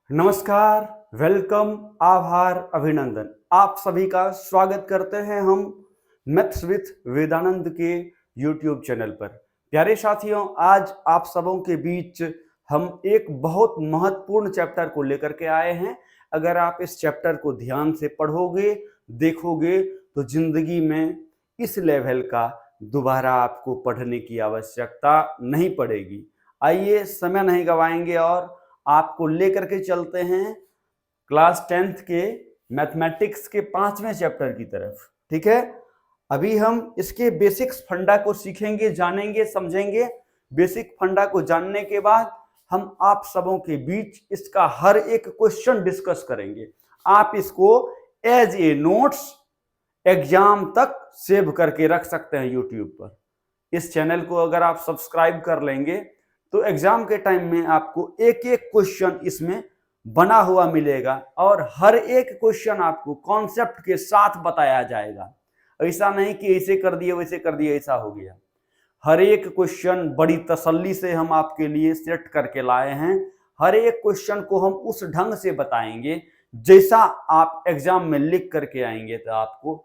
नमस्कार, वेलकम, आभार, अभिनंदन। आप सभी का स्वागत करते हैं हम मैथ्स विथ वेदानंद के यूट्यूब चैनल पर। प्यारे साथियों, आज आप सबों के बीच हम एक बहुत महत्वपूर्ण चैप्टर को लेकर के आए हैं। अगर आप इस चैप्टर को ध्यान से पढ़ोगे, देखोगे तो जिंदगी में इस लेवल का दोबारा आपको पढ़ने की आवश्यकता नहीं पड़ेगी। आइए, समय नहीं गवाएंगे और आपको लेकर के चलते हैं क्लास 10th के मैथमेटिक्स के 5वें चैप्टर की तरफ। ठीक है, अभी हम इसके बेसिक्स फंडा को सीखेंगे, जानेंगे, समझेंगे। बेसिक फंडा को जानने के बाद हम आप सबों के बीच इसका हर एक क्वेश्चन डिस्कस करेंगे। आप इसको एज ए नोट्स एग्जाम तक सेव करके रख सकते हैं यूट्यूब पर। इस चैनल को अगर आप सब्सक्राइब कर लेंगे तो एग्जाम के टाइम में आपको एक एक क्वेश्चन इसमें बना हुआ मिलेगा और हर एक क्वेश्चन आपको कॉन्सेप्ट के साथ बताया जाएगा। ऐसा नहीं कि ऐसे कर दिए वैसे कर दिए, ऐसा हो गया। हर एक क्वेश्चन बड़ी तसल्ली से हम आपके लिए सेट करके लाए हैं। हर एक क्वेश्चन को हम उस ढंग से बताएंगे जैसा आप एग्जाम में लिख करके आएंगे तो आपको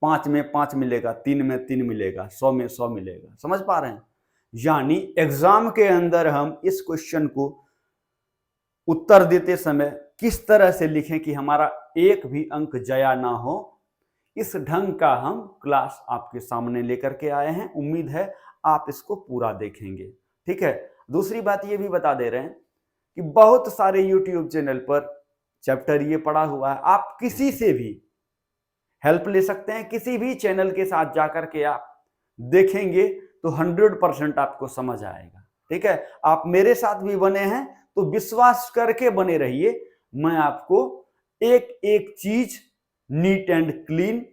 5 में 5 मिलेगा, 3 में 3 मिलेगा, 100 में 100 मिलेगा। समझ पा रहे हैं? यानी एग्जाम के अंदर हम इस क्वेश्चन को उत्तर देते समय किस तरह से लिखें कि हमारा एक भी अंक जया ना हो, इस ढंग का हम क्लास आपके सामने लेकर के आए हैं। उम्मीद है आप इसको पूरा देखेंगे। ठीक है, दूसरी बात ये भी बता दे रहे हैं कि बहुत सारे यूट्यूब चैनल पर चैप्टर ये पड़ा हुआ है। आप किसी से भी हेल्प ले सकते हैं, किसी भी चैनल के साथ जाकर के आप देखेंगे तो 100% आपको समझ आएगा। ठीक है, आप मेरे साथ भी बने हैं तो विश्वास करके बने रहिए। मैं आपको एक एक चीज नीट एंड क्लीन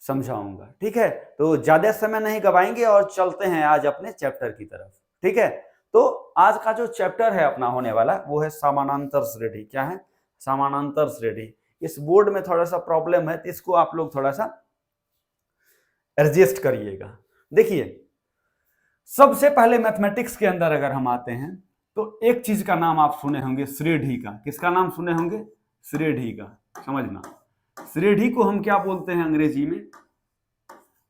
समझाऊंगा। ठीक है, तो ज्यादा समय नहीं गवाएंगे और चलते हैं आज अपने चैप्टर की तरफ। ठीक है, तो आज का जो चैप्टर है अपना होने वाला वो है समानांतर श्रेणी। क्या है? समानांतर श्रेणी। इस बोर्ड में थोड़ा सा प्रॉब्लम है तो इसको आप लोग थोड़ा सा एडजस्ट करिएगा। देखिए, सबसे पहले मैथमेटिक्स के अंदर अगर हम आते हैं तो एक चीज का नाम आप सुने होंगे, श्रेणी का। किसका नाम सुने होंगे? श्रेणी का। समझना, श्रेणी को हम क्या बोलते हैं अंग्रेजी में?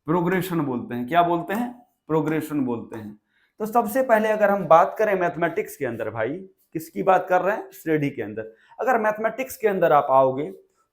प्रोग्रेशन बोलते हैं। क्या बोलते हैं? प्रोग्रेशन बोलते हैं। तो सबसे पहले अगर हम बात करें मैथमेटिक्स के अंदर, भाई किसकी बात कर रहे हैं? श्रेणी के अंदर। अगर मैथमेटिक्स के अंदर आप आओगे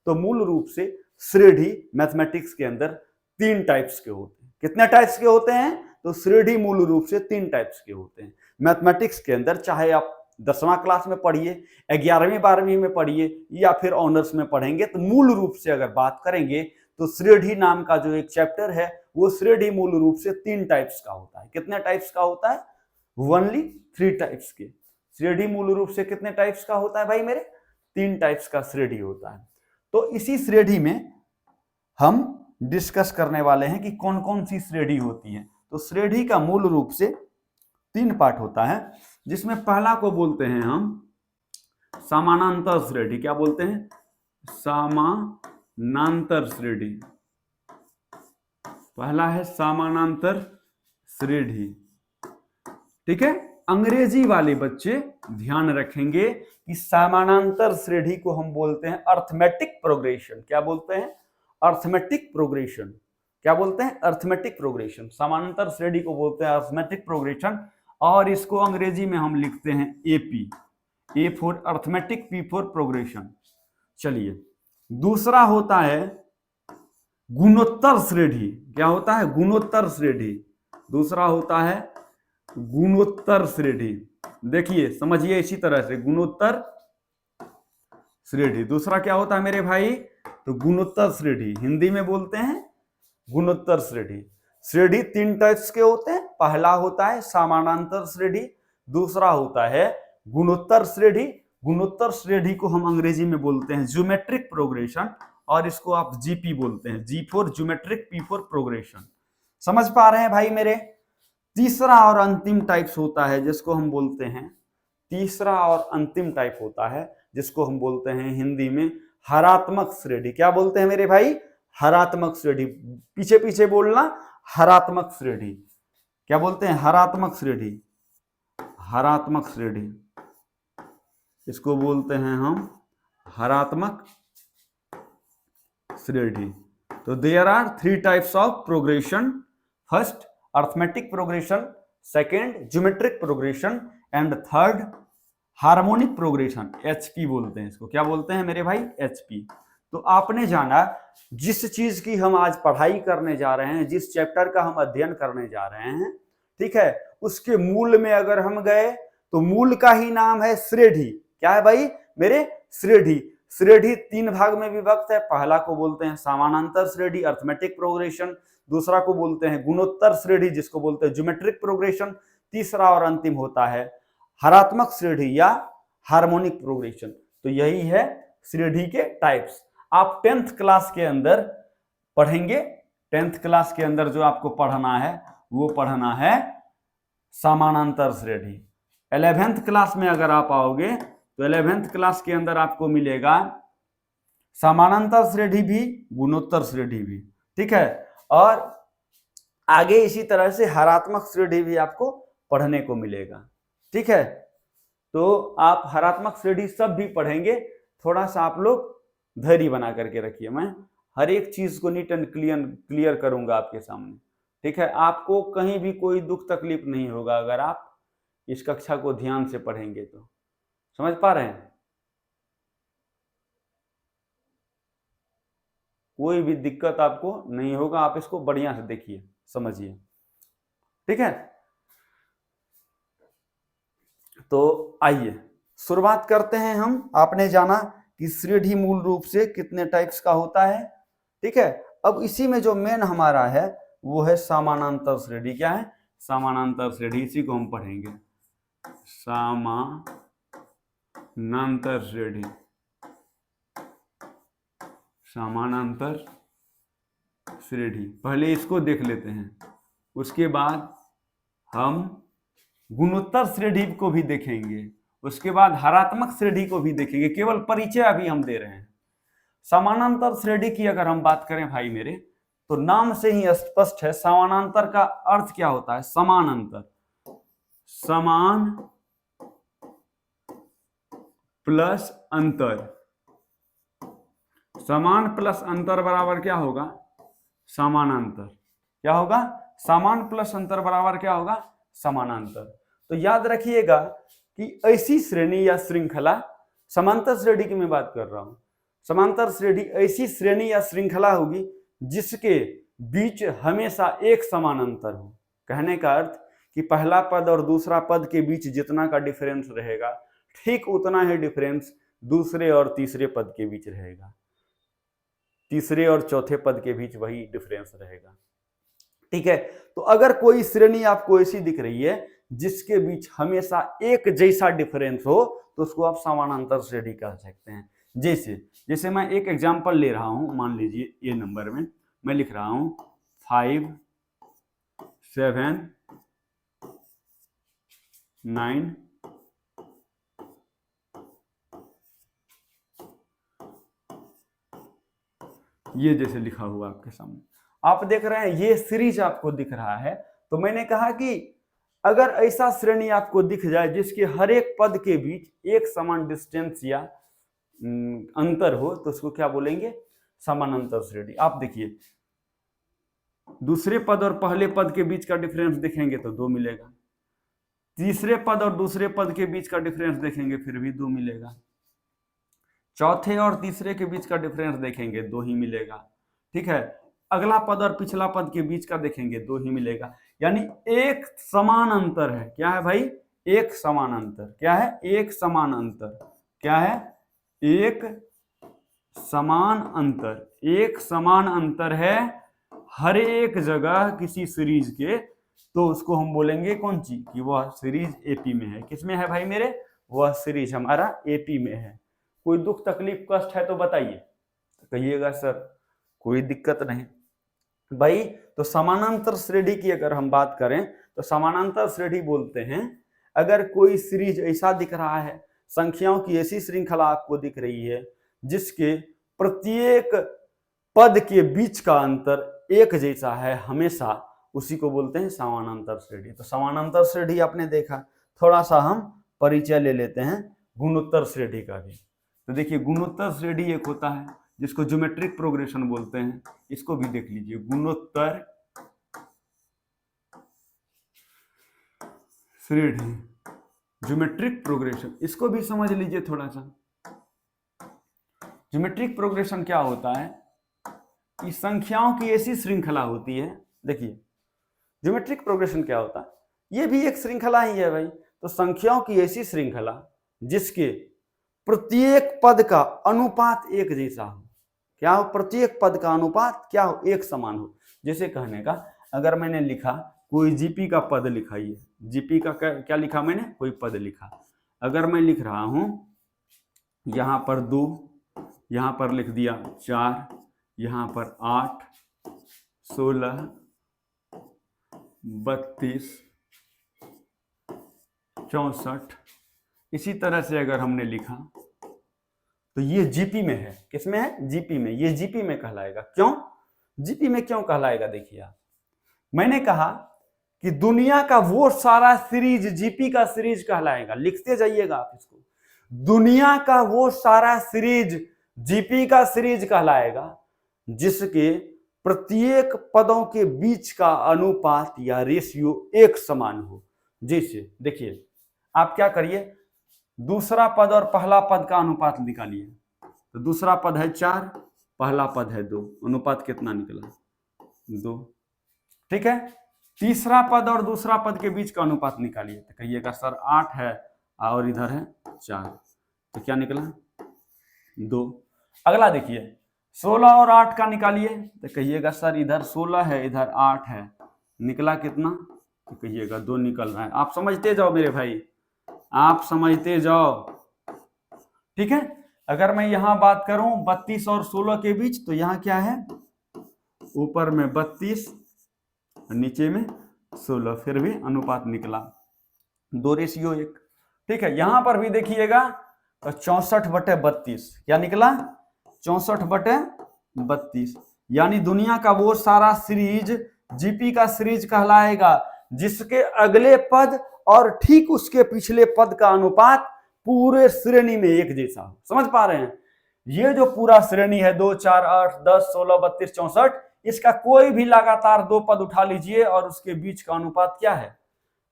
तो मूल रूप से श्रेणी मैथमेटिक्स के अंदर 3 टाइप्स के होते हैं। कितने टाइप्स के होते हैं? तो श्रेणी मूल रूप से 3 टाइप्स के होते हैं मैथमेटिक्स के अंदर। चाहे आप 10वां क्लास में पढ़िए, 11वीं 12वीं में पढ़िए या फिर ऑनर्स में पढ़ेंगे, तो मूल रूप से अगर बात करेंगे तो श्रेणी नाम का जो एक चैप्टर है वो श्रेणी मूल रूप से 3 टाइप्स का होता है। कितने टाइप्स का होता है? ओनली 3 टाइप्स के। श्रेणी मूल रूप से कितने टाइप्स का होता है भाई मेरे? 3 टाइप्स का श्रेणी होता है। तो इसी श्रेणी में हम डिस्कस करने वाले हैं कि कौन कौन सी श्रेणी होती है। तो श्रेणी का मूल रूप से 3 पार्ट होता है, जिसमें पहला को बोलते हैं हम समानांतर श्रेणी। क्या बोलते हैं? समानांतर श्रेणी। पहला है समानांतर श्रेणी। ठीक है, अंग्रेजी वाले बच्चे ध्यान रखेंगे कि समानांतर श्रेणी को हम बोलते हैं अर्थमेटिक प्रोग्रेशन। क्या बोलते हैं? Arithmetic progression. क्या बोलते हैं? Arithmetic progression. समानांतर श्रेणी को बोलते हैं अर्थमेटिक प्रोग्रेशन और इसको अंग्रेजी में हम लिखते हैं AP. A for arithmetic, P for progression. चलिए, दूसरा होता है गुणोत्तर श्रेणी। क्या होता है? गुणोत्तर श्रेणी। दूसरा होता है गुणोत्तर श्रेणी। देखिए, समझिए इसी तरह से गुणोत्तर श्रेणी। दूसरा क्या होता है मेरे भाई? तो गुणोत्तर श्रेणी। हिंदी में बोलते हैं गुणोत्तर श्रेणी। श्रेणी 3 टाइप्स के होते हैं। पहला होता है समानांतर श्रेणी, दूसरा होता है गुणोत्तर श्रेणी। गुणोत्तर श्रेणी को हम अंग्रेजी में बोलते हैं ज्योमेट्रिक प्रोग्रेशन और इसको आप जीपी बोलते हैं। G for geometric, P for progression. समझ पा रहे हैं भाई मेरे? तीसरा और अंतिम टाइप्स होता है जिसको हम बोलते हैं, तीसरा और अंतिम टाइप होता है जिसको हम बोलते हैं हिंदी में हरात्मक श्रेणी। क्या बोलते हैं मेरे भाई? हरात्मक श्रेणी। पीछे पीछे बोलना, हरात्मक श्रेणी। क्या बोलते हैं? हरात्मक श्रेणी। हरात्मक श्रेणी। इसको बोलते हैं हम हरात्मक श्रेणी। तो there are 3 types of progression, first arithmetic progression, second geometric progression and third harmonic progression, HP बोलते हैं इसको। क्या बोलते हैं मेरे भाई? एचपी। तो आपने जाना जिस चीज की हम आज पढ़ाई करने जा रहे हैं, जिस चैप्टर का हम अध्ययन करने जा रहे हैं, ठीक है, उसके मूल में अगर हम गए तो मूल का ही नाम है श्रेणी। क्या है भाई मेरे? श्रेणी। श्रेणी 3 भाग में विभक्त है। पहला को बोलते हैं समानांतर श्रेणी, अर्थमेटिक प्रोग्रेशन। दूसरा को बोलते हैं गुणोत्तर श्रेणी, जिसको बोलते हैं ज्योमेट्रिक प्रोग्रेशन। तीसरा और अंतिम होता है हरात्मक श्रेणी या हार्मोनिक प्रोग्रेशन। तो यही है श्रेणी के टाइप्स। आप 10th क्लास के अंदर पढ़ेंगे। 10th क्लास के अंदर जो आपको पढ़ना है वो पढ़ना है समानांतर श्रेणी। 11th क्लास में अगर आप आओगे तो 11th क्लास के अंदर आपको मिलेगा समानांतर श्रेणी भी, गुणोत्तर श्रेणी भी, ठीक है। और आगे इसी तरह से हरात्मक श्रेणी भी आपको पढ़ने को मिलेगा, ठीक है। तो आप हरात्मक श्रेणी सब भी पढ़ेंगे। थोड़ा सा आप लोग धैर्य बना करके रखिए, मैं हर एक चीज को नीट एंड क्लियर करूंगा आपके सामने, ठीक है। आपको कहीं भी कोई दुख तकलीफ नहीं होगा अगर आप इस कक्षा को ध्यान से पढ़ेंगे तो। समझ पा रहे हैं? कोई भी दिक्कत आपको नहीं होगा। आप इसको बढ़िया से देखिए, समझिए, ठीक है। तो आइए शुरुआत करते हैं हम। आपने जाना कि श्रेणी मूल रूप से कितने टाइप्स का होता है, ठीक है। अब इसी में जो मेन हमारा है वो है समानांतर श्रेणी। क्या है? समानांतर श्रेणी। इसी को हम पढ़ेंगे, समानांतर श्रेणी। समानांतर श्रेणी पहले इसको देख लेते हैं, उसके बाद हम गुणोत्तर श्रेणी को भी देखेंगे, उसके बाद हरात्मक श्रेणी को भी देखेंगे। केवल परिचय अभी हम दे रहे हैं। समानांतर श्रेणी की अगर हम बात करें भाई मेरे, तो नाम से ही स्पष्ट है समानांतर का अर्थ क्या होता है? समान अंतर। समान प्लस अंतर। समान प्लस अंतर बराबर क्या होगा? समानांतर। क्या होगा? समान प्लस अंतर बराबर क्या होगा? समानांतर। तो याद रखिएगा कि ऐसी श्रेणी या श्रृंखला, समांतर श्रेणी की मैं बात कर रहा हूं, समांतर श्रेणी ऐसी श्रेणी या श्रृंखला होगी जिसके बीच हमेशा एक समान अंतर हो। कहने का अर्थ कि पहला पद और दूसरा पद के बीच जितना का डिफरेंस रहेगा, ठीक उतना ही डिफरेंस दूसरे और तीसरे पद के बीच रहेगा, तीसरे और चौथे पद के बीच वही डिफरेंस रहेगा, ठीक है। तो अगर कोई श्रेणी आपको ऐसी दिख रही है जिसके बीच हमेशा एक जैसा डिफरेंस हो तो उसको आप समानांतर श्रेणी कह सकते हैं। जैसे मैं एक एग्जांपल ले रहा हूं, मान लीजिए ये नंबर में मैं लिख रहा हूं 5 7 9 ये जैसे लिखा हुआ आपके सामने आप देख रहे हैं, ये सीरीज आपको दिख रहा है। तो मैंने कहा कि अगर ऐसा श्रेणी आपको दिख जाए जिसके हर एक पद के बीच एक समान डिस्टेंस या अंतर हो तो उसको क्या बोलेंगे? समानांतर श्रेणी। आप देखिए, दूसरे पद और पहले पद के बीच का डिफरेंस देखेंगे तो 2 मिलेगा, तीसरे पद और दूसरे पद के बीच का डिफरेंस देखेंगे फिर भी 2 मिलेगा, चौथे और तीसरे के बीच का डिफरेंस देखेंगे 2 ही मिलेगा, ठीक है। अगला पद और पिछला पद के बीच का देखेंगे 2 ही मिलेगा। यानी एक समान अंतर है। क्या है भाई? एक समान अंतर। क्या है? एक समान अंतर। क्या है? एक समान अंतर। एक समान अंतर है हर एक जगह किसी सीरीज के, तो उसको हम बोलेंगे कौन सी? कि वह सीरीज एपी में है। किसमें है भाई मेरे? वह सीरीज हमारा एपी में है। कोई दुख तकलीफ कष्ट है तो बताइए, तो कहिएगा सर कोई दिक्कत नहीं भाई। तो समानांतर श्रेणी की अगर हम बात करें तो समानांतर श्रेणी बोलते हैं अगर कोई सीरीज ऐसा दिख रहा है, संख्याओं की ऐसी श्रृंखला आपको दिख रही है जिसके प्रत्येक पद के बीच का अंतर एक जैसा है हमेशा, उसी को बोलते हैं समानांतर श्रेणी। तो समानांतर श्रेणी आपने देखा। थोड़ा सा हम परिचय ले लेते हैं गुणोत्तर श्रेणी का भी। तो देखिए गुणोत्तर श्रेणी एक होता है जिसको ज्योमेट्रिक प्रोग्रेशन बोलते हैं, इसको भी देख लीजिए, गुणोत्तर श्रेणी, ज्योमेट्रिक प्रोग्रेशन, इसको भी समझ लीजिए थोड़ा सा। ज्योमेट्रिक प्रोग्रेशन क्या होता है कि संख्याओं की ऐसी श्रृंखला होती है। देखिए ज्योमेट्रिक प्रोग्रेशन क्या होता है, ये भी एक श्रृंखला ही है भाई। तो संख्याओं की ऐसी श्रृंखला जिसके प्रत्येक पद का अनुपात एक जैसा हो। क्या हो? प्रत्येक पद का अनुपात क्या हो? एक समान हो। जैसे कहने का, अगर मैंने लिखा कोई जीपी का पद लिखा, ये जीपी का क्या लिखा मैंने? कोई पद लिखा। अगर मैं लिख रहा हूं यहां पर 2, यहां पर लिख दिया 4, यहां पर 8, 16, 32, 64, इसी तरह से अगर हमने लिखा तो ये जीपी में है। किसमें है? जीपी में। ये जीपी में कहलाएगा। क्यों जीपी में क्यों कहलाएगा? देखिए आप, मैंने कहा कि दुनिया का वो सारा सीरीज जीपी का सीरीज कहलाएगा। लिखते जाइएगा आप इसको, दुनिया का वो सारा सीरीज जीपी का सीरीज कहलाएगा जिसके प्रत्येक पदों के बीच का अनुपात या रेशियो एक समान हो। जैसे देखिए, आप क्या करिए, दूसरा पद और पहला पद का अनुपात निकालिए। तो दूसरा पद है 4, पहला पद है 2, अनुपात कितना निकला? 2। ठीक है, तीसरा पद और दूसरा पद के बीच का अनुपात निकालिए। तो कहिएगा सर 8 है और इधर है 4, तो क्या निकला? 2। अगला देखिए, 16 और 8 का निकालिए। तो कहिएगा सर इधर 16 है इधर 8 है, निकला कितना? तो कहिएगा 2 निकल रहा है। आप समझते जाओ मेरे भाई, आप समझते जाओ। ठीक है, अगर मैं यहां बात करूं 32 और 16 के बीच, तो यहां क्या है? ऊपर में 32, नीचे में 16, फिर भी अनुपात निकला 2:1। ठीक है, यहां पर भी देखिएगा 64/32, क्या निकला? 64/32। यानी दुनिया का वो सारा सीरीज जीपी का सीरीज कहलाएगा जिसके अगले पद और ठीक उसके पिछले पद का अनुपात पूरे श्रेणी में एक जैसा हो। समझ पा रहे हैं? ये जो पूरा श्रेणी है 2, 4, 8, 10, 16, 32, 64, इसका कोई भी लगातार 2 पद उठा लीजिए और उसके बीच का अनुपात क्या है?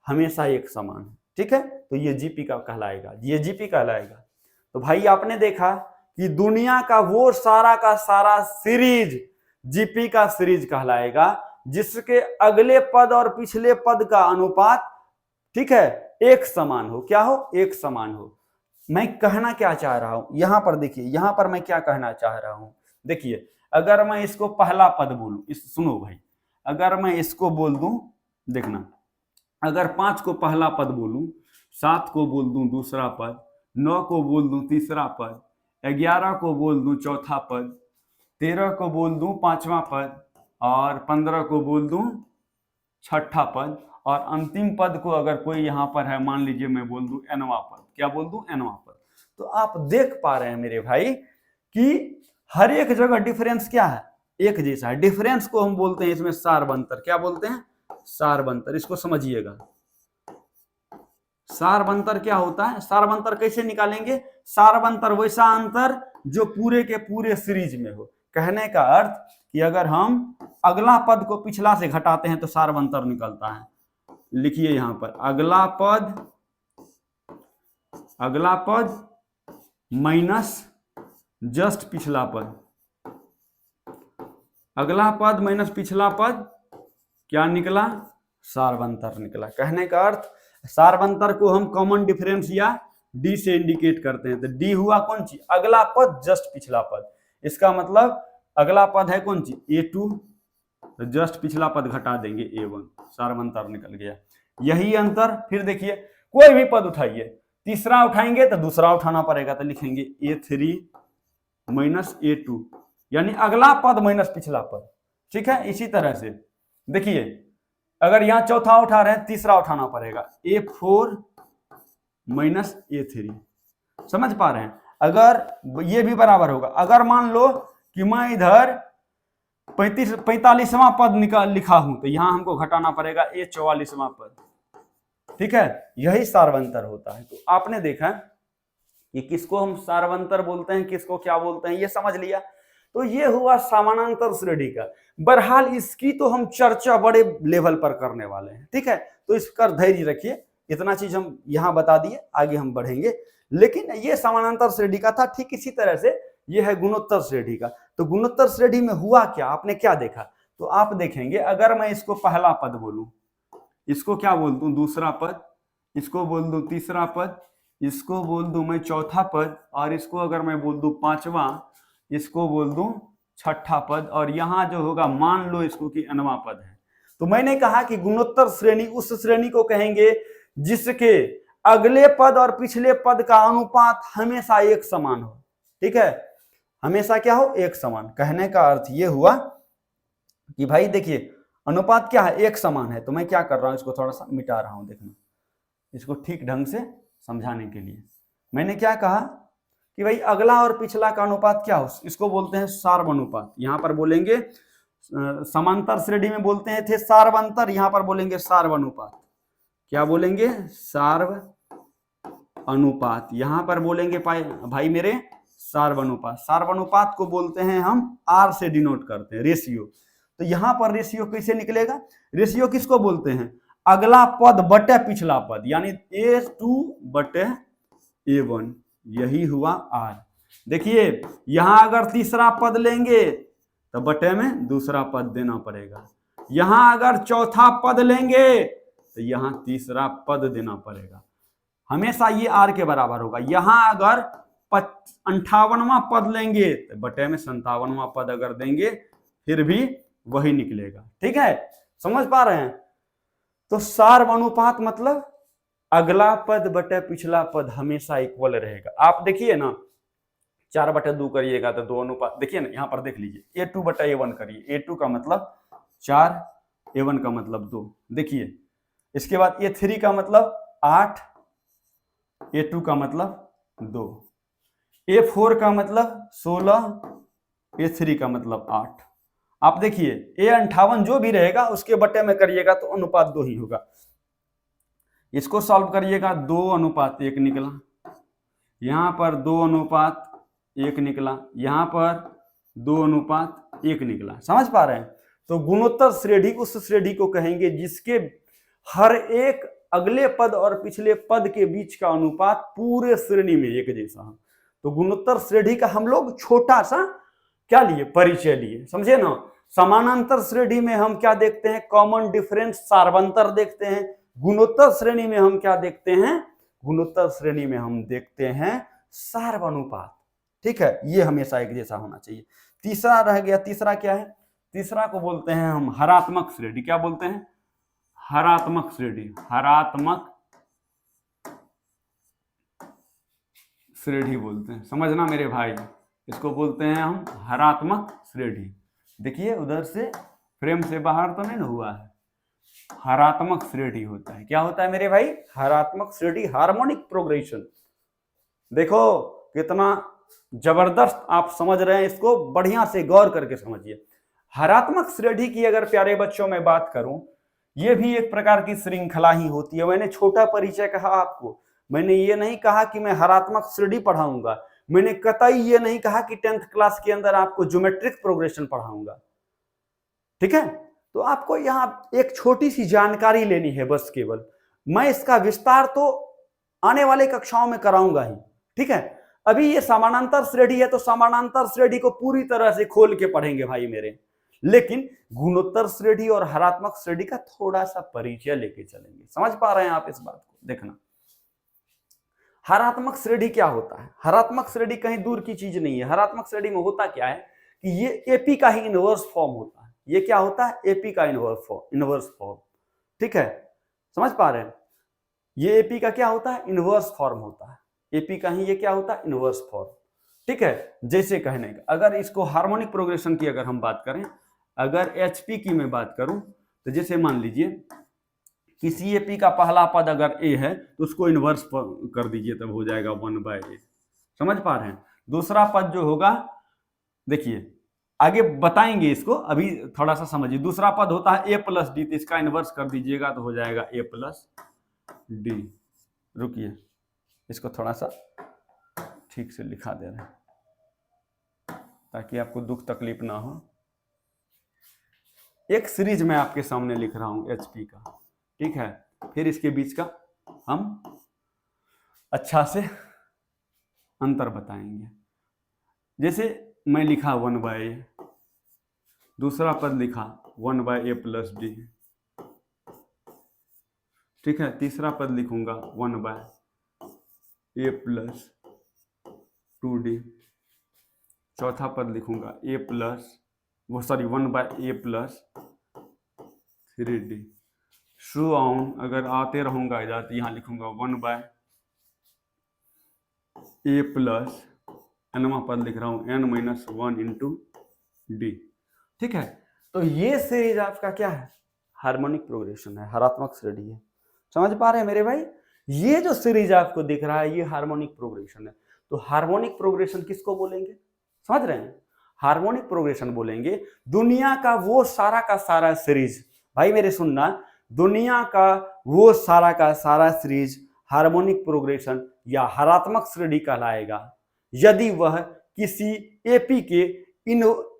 हमेशा एक समान है। ठीक है, तो ये जीपी का कहलाएगा, ये जीपी कहलाएगा। तो भाई आपने देखा कि दुनिया का वो सारा का सारा सीरीज जीपी का सीरीज कहलाएगा जिसके अगले पद और पिछले पद का अनुपात, ठीक है, एक समान हो। क्या हो? एक समान हो। मैं कहना क्या चाह रहा हूं यहां पर देखिए, यहां पर मैं क्या कहना चाह रहा हूं। देखिए, अगर मैं इसको पहला पद बोलूं, सुनो भाई, अगर मैं इसको बोल दूं, देखना, अगर 5 को पहला पद बोलूं, 7 को बोल दूं दूसरा पद, 9 को बोल दूं तीसरा पद, 11 को बोल दूं चौथा पद, 13 को बोल दूं पांचवा पद, और 15 को बोल दूं छठा पद, और अंतिम पद को अगर कोई यहां पर है, मान लीजिए मैं बोल दूं nवां पद। क्या बोल दूं? nवां पद। तो आप देख पा रहे हैं मेरे भाई कि हर एक जगह डिफरेंस क्या है? एक जैसा है। डिफरेंस को हम बोलते हैं इसमें सारबंतर। क्या बोलते हैं? सारबंतर। इसको समझिएगा, सारबंतर क्या होता है? सारबंतर कैसे निकालेंगे? सारबंतर वैसा अंतर जो पूरे के पूरे सीरीज में हो। कहने का अर्थ कि अगर हम अगला पद को पिछला से घटाते हैं तो सारबंतर निकलता है। लिखिए यहां पर, अगला पद माइनस जस्ट पिछला पद, अगला पद माइनस पिछला पद, क्या निकला? सारबंतर निकला। कहने का अर्थ, सारबंतर को हम कॉमन डिफरेंस या डी से इंडिकेट करते हैं। तो डी हुआ कौन चीज? अगला पद जस्ट पिछला पद। इसका मतलब अगला पद है कौन चीज? A2, तो जस्ट पिछला पद घटा देंगे A1, सारबंतर निकल गया। यही अंतर। फिर देखिए, कोई भी पद उठाइए, तीसरा उठाएंगे तो दूसरा उठाना पड़ेगा, तो लिखेंगे A3 माइनस A2, यानी अगला पद माइनस पिछला पद। ठीक है, इसी तरह से देखिए, अगर यहां चौथा उठा रहे हैं, तीसरा उठाना पड़ेगा, A4 माइनस A3। समझ पा रहे हैं? अगर ये भी बराबर होगा, अगर मान लो कि मैं इधर 45वां पद लिखा हूं, तो यहां हमको घटाना पड़ेगा A44वां पद। ठीक है, यही सारबंतर होता है। तो आपने देखा कि किसको हम सार्वंतर बोलते हैं, किसको क्या बोलते हैं, ये समझ लिया। तो ये हुआ समानांतर श्रेणी का। बहरहाल इसकी तो हम चर्चा बड़े लेवल पर करने वाले हैं, ठीक है। तो इसका धैर्य रखिए, इतना चीज हम यहां बता दिए, आगे हम बढ़ेंगे। लेकिन ये समानांतर श्रेणी का था। ठीक इसी तरह से ये है गुणोत्तर श्रेणी का। तो गुणोत्तर श्रेणी में हुआ क्या, आपने क्या देखा, तो आप देखेंगे अगर मैं इसको पहला पद बोलूं, इसको क्या बोल दूं दूसरा पद, इसको बोल दूं तीसरा पद, इसको बोल दूं मैं चौथा पद, और इसको अगर मैं बोल दूं पांचवा, इसको बोल दूं छठा पद, और यहां जो होगा मान लो इसको कि nवां पद है। तो मैंने कहा कि गुणोत्तर श्रेणी उस श्रेणी को कहेंगे जिसके अगले पद और पिछले पद का अनुपात हमेशा एक समान हो। ठीक है, हमेशा क्या हो, एक समान। कहने का अर्थ ये हुआ कि भाई देखिए अनुपात क्या है, एक समान है। तो मैं क्या कर रहा हूं, इसको थोड़ा सा मिटा रहा हूं, देखना, इसको ठीक ढंग से समझाने के लिए। मैंने क्या कहा कि भाई अगला और पिछला का अनुपात क्या हो, इसको बोलते हैं सार्वनुपात। यहां पर बोलेंगे समांतर श्रेणी में बोलते हैं थे सार्वंतर, यहां पर बोलेंगे सार्वनुपात। क्या बोलेंगे, सार्व अनुपात। यहां पर बोलेंगे भाई मेरे सार्वनुपात। सार्वनुपात को बोलते हैं हम आर से डिनोट करते हैं, रेशियो। तो यहां पर रेशियो कैसे निकलेगा, रेशियो किसको बोलते हैं, अगला पद बटे पिछला पद, यानी A2 बटे A1, यही हुआ आर। देखिए यहां अगर तीसरा पद लेंगे तो बटे में दूसरा पद देना पड़ेगा। यहां अगर चौथा पद लेंगे तो यहां तीसरा पद देना पड़ेगा। हमेशा ये आर के बराबर होगा। यहां अगर 58वां पद लेंगे तो बटे में 57वां पद अगर देंगे फिर भी वही निकलेगा। ठीक है, समझ पा रहे हैं। तो सार्वनुपात मतलब अगला पद बटे पिछला पद हमेशा इक्वल रहेगा। आप देखिए ना 4/2 करिएगा तो 2 अनुपात, देखिए ना यहां पर देख लीजिए, A2 बटा A1 करिए, A2 का मतलब 4, A1 का मतलब 2। देखिए इसके बाद A3 का मतलब 8, A2 का मतलब 2, A4 का मतलब 16, A3 का मतलब 8। आप देखिए A58 जो भी रहेगा उसके बटे में करिएगा तो अनुपात 2 ही होगा। इसको सॉल्व करिएगा, 2:1 निकला, यहां पर 2:1 निकला, यहां पर 2:1 निकला। समझ पा रहे हैं। तो गुणोत्तर श्रेणी उस श्रेणी को कहेंगे जिसके हर एक अगले पद और पिछले पद के बीच का अनुपात पूरे श्रेणी में एक जैसा हो। तो गुणोत्तर श्रेणी का हम लोग छोटा सा क्या लिए, परिचय लिए, समझे ना। समानांतर श्रेणी में हम क्या देखते हैं, कॉमन डिफरेंस सार्वंतर देखते हैं। गुणोत्तर श्रेणी में हम क्या देखते हैं, गुणोत्तर श्रेणी में हम देखते हैं सार्वनुपात। ठीक है, ये हमेशा एक जैसा होना चाहिए। तीसरा रह गया, तीसरा क्या है, तीसरा को बोलते हैं हम हरात्मक श्रेणी। क्या बोलते हैं, हरात्मक श्रेणी। हरात्मक श्रेणी बोलते हैं, समझना मेरे भाई, इसको बोलते हैं हम हरात्मक श्रेणी। देखिए उधर से फ्रेम से बाहर तो नहीं ना हुआ है, हरात्मक श्रेणी होता है। क्या होता है मेरे भाई, हरात्मक श्रेणी, हार्मोनिक प्रोग्रेशन। देखो कितना जबरदस्त आप समझ रहे हैं, इसको बढ़िया से गौर करके समझिए। हरात्मक श्रेणी की अगर प्यारे बच्चों में बात करूं, यह भी एक प्रकार की श्रृंखला ही होती है। मैंने छोटा परिचय कहा आपको, मैंने ये नहीं कहा कि मैं हरात्मक श्रेणी पढ़ाऊंगा, मैंने कतई ये नहीं कहा कि 10th क्लास के अंदर आपको ज्योमेट्रिक प्रोग्रेशन पढ़ाऊंगा। ठीक है, तो आपको यहां एक छोटी सी जानकारी लेनी है बस केवल। मैं इसका विस्तार तो आने वाले कक्षाओं में कराऊंगा ही। ठीक है, अभी ये समानांतर श्रेणी है तो समानांतर श्रेणी को पूरी तरह से खोल के पढ़ेंगे भाई मेरे। लेकिन गुणोत्तर श्रेणी और हरात्मक श्रेणी का थोड़ा सा परिचय लेके चलेंगे। समझ पा रहे हैं आप इस बात को, देखना। हरात्मक श्रेणी क्या होता है, हरात्मक श्रेणी कहीं दूर की चीज नहीं है। हरात्मक श्रेणी में होता क्या है कि ये एपी का ही इनवर्स फॉर्म होता है। ये क्या होता है, एपी का इनवर्स फॉर्म। ठीक है, समझ पा रहे हैं। ये एपी का क्या होता है, इनवर्स फॉर्म होता है। एपी का ही ये क्या होता है, इनवर्स फॉर्म। ठीक है, जैसे कहने का, अगर इसको हार्मोनिक प्रोग्रेशन की अगर हम बात करें, अगर एचपी की मैं बात करूं तो जैसे मान लीजिए किसी एपी का पहला पद अगर ए है तो उसको इनवर्स कर दीजिए, तब हो जाएगा 1/a। समझ पा रहे हैं। दूसरा पद जो होगा, देखिए आगे बताएंगे इसको, अभी थोड़ा सा समझिए। दूसरा पद होता है a + d, तो इसका इनवर्स कर दीजिएगा तो हो जाएगा a + d। रुकिए, इसको थोड़ा सा ठीक से लिखा दे रहे हैं ताकि आपको दुख तकलीफ ना हो। एक सीरीज मैं आपके सामने लिख रहा हूं HP का, ठीक है। फिर इसके बीच का हम अच्छा से अंतर बताएंगे। जैसे मैं लिखा 1/a, दूसरा पद लिखा 1/a + d, ठीक है। तीसरा पद लिखूंगा 1/a + 2d, चौथा पद लिखूंगा 1/a + 3d। थ्रू ऑन अगर आते रहूंगा इधर तो यहाँ लिखूंगा 1/a + nवां पद लिख रहा हूं n - 1 × d, ठीक है। तो ये सीरीज आपका क्या है? हार्मोनिक प्रोग्रेशन है, हरात्मक श्रेणी है। समझ पा रहे हैं मेरे भाई? ये जो सीरीज आपको दिख रहा है ये हार्मोनिक प्रोग्रेशन है। तो हार्मोनिक प्रोग्रेशन किसको बोलेंगे? समझ रहे हैं? हार्मोनिक प्रोग्रेशन बोलेंगे दुनिया का वो सारा का सारा सीरीज, भाई मेरे सुनना, दुनिया का वो सारा का सारा सीरीज हार्मोनिक प्रोग्रेशन या हरात्मक श्रेणी कहलाएगा यदि वह किसी एपी के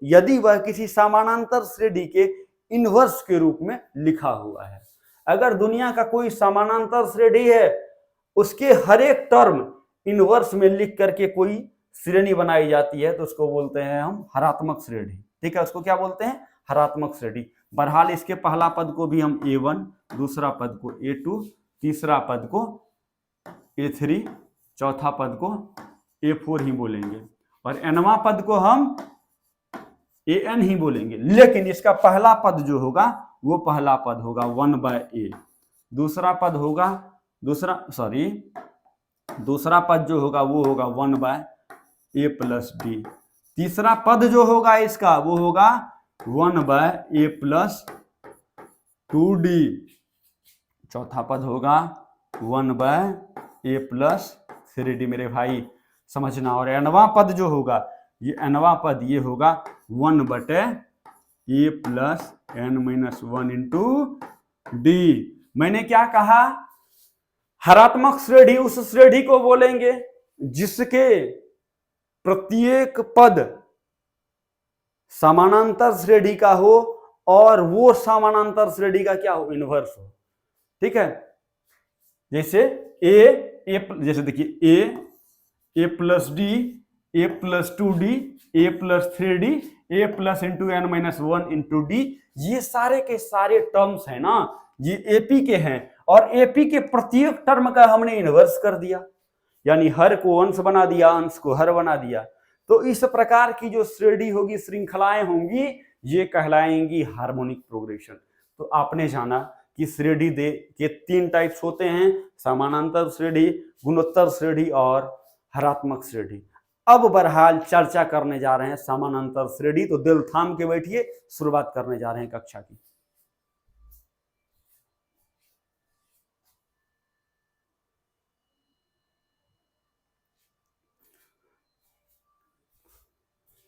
यदि वह किसी समानांतर श्रेणी के इनवर्स के रूप में लिखा हुआ है। अगर दुनिया का कोई समानांतर श्रेणी है, उसके हर एक टर्म इनवर्स में लिख करके कोई श्रेणी बनाई जाती है तो उसको बोलते हैं हम हरात्मक श्रेणी, ठीक है। उसको क्या बोलते हैं? हरात्मक श्रेणी। बहरहाल इसके पहला पद को भी हम A1, दूसरा पद को A2, तीसरा पद को A3, चौथा पद को A4 ही बोलेंगे और nवां पद को हम AN ही बोलेंगे। लेकिन इसका पहला पद जो होगा वो पहला पद होगा 1/a, दूसरा पद होगा दूसरा पद जो होगा वो होगा 1/a + d, तीसरा पद जो होगा इसका वो होगा 1/a + 2d, चौथा पद होगा 1/a + 3d। मेरे भाई समझना। और nवां पद जो होगा ये nवां पद ये होगा 1/a + n - 1 × d। मैंने क्या कहा? हरात्मक श्रेणी उस श्रेणी को बोलेंगे जिसके प्रत्येक पद समानांतर श्रेणी का हो और वो समानांतर श्रेणी का क्या हो? इनवर्स हो, ठीक है। जैसे जैसे देखिए a + d, a + 2d, a + 3d, a + n - 1 × d, ये सारे के सारे टर्म्स है ना, ये एपी के हैं और एपी के प्रत्येक टर्म का हमने इनवर्स कर दिया, यानी हर को अंश बना दिया, अंश को हर बना दिया। तो इस प्रकार की जो श्रेणी होगी, श्रृंखलाएं होंगी, ये कहलाएंगी हार्मोनिक प्रोग्रेशन। तो आपने जाना कि श्रेणी दे के 3 टाइप्स होते हैं, समानांतर श्रेणी, गुणोत्तर श्रेणी और हरात्मक श्रेणी। अब बहरहाल चर्चा करने जा रहे हैं समानांतर श्रेणी, तो दिल थाम के बैठिए, शुरुआत करने जा रहे हैं कक्षा की।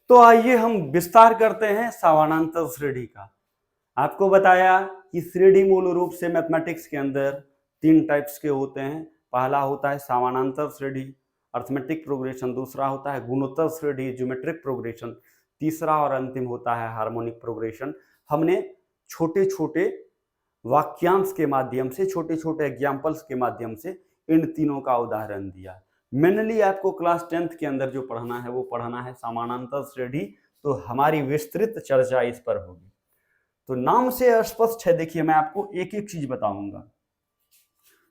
तो आइए हम विस्तार करते हैं समानांतर श्रेणी का। आपको बताया कि श्रेणी मूल रूप से मैथमेटिक्स के अंदर 3 टाइप्स के होते हैं। पहला होता है समानांतर श्रेणी, अर्थमेटिक प्रोग्रेशन, दूसरा होता है गुणोत्तर श्रेणी, ज्योमेट्रिक प्रोग्रेशन, तीसरा और अंतिम होता है हार्मोनिक प्रोग्रेशन। हमने छोटे छोटे वाक्यांश के माध्यम से, छोटे छोटे एग्जाम्पल्स के माध्यम से इन तीनों का उदाहरण दिया। मेनली आपको क्लास 10th के अंदर जो पढ़ना है वो पढ़ना है समानांतर श्रेणी, तो हमारी विस्तृत चर्चा इस पर होगी। तो नाम से स्पष्ट है, देखिए मैं आपको एक एक चीज बताऊंगा।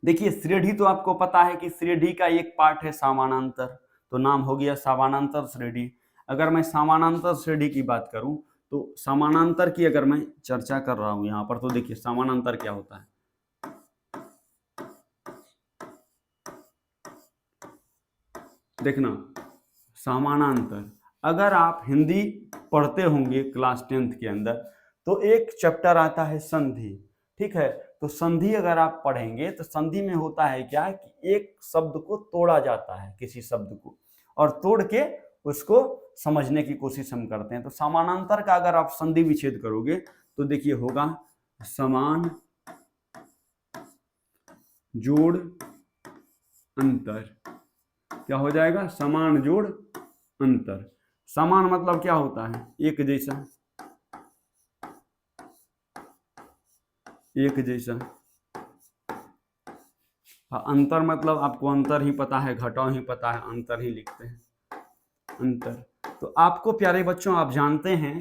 देखिए श्रेणी तो आपको पता है कि श्रेणी का एक पार्ट है समानांतर, तो नाम हो गया समानांतर श्रेणी। अगर मैं समानांतर श्रेणी की बात करूं तो समानांतर की अगर मैं चर्चा कर रहा हूं यहां पर, तो देखिए समानांतर क्या होता है। देखना समानांतर, अगर आप हिंदी पढ़ते होंगे क्लास 10th के अंदर तो एक चैप्टर आता है संधि, ठीक है। तो संधि अगर आप पढ़ेंगे तो संधि में होता है क्या कि एक शब्द को तोड़ा जाता है, किसी शब्द को, और तोड़ के उसको समझने की कोशिश हम करते हैं। तो समानांतर का अगर आप संधि विच्छेद करोगे तो देखिए होगा समान जोड़ अंतर, क्या हो जाएगा, समान जोड़ अंतर। समान मतलब क्या होता है, एक जैसा, एक जैसा। हाँ, अंतर मतलब आपको अंतर ही पता है, घटाव ही पता है, अंतर ही लिखते हैं, अंतर। तो आपको प्यारे बच्चों, आप जानते हैं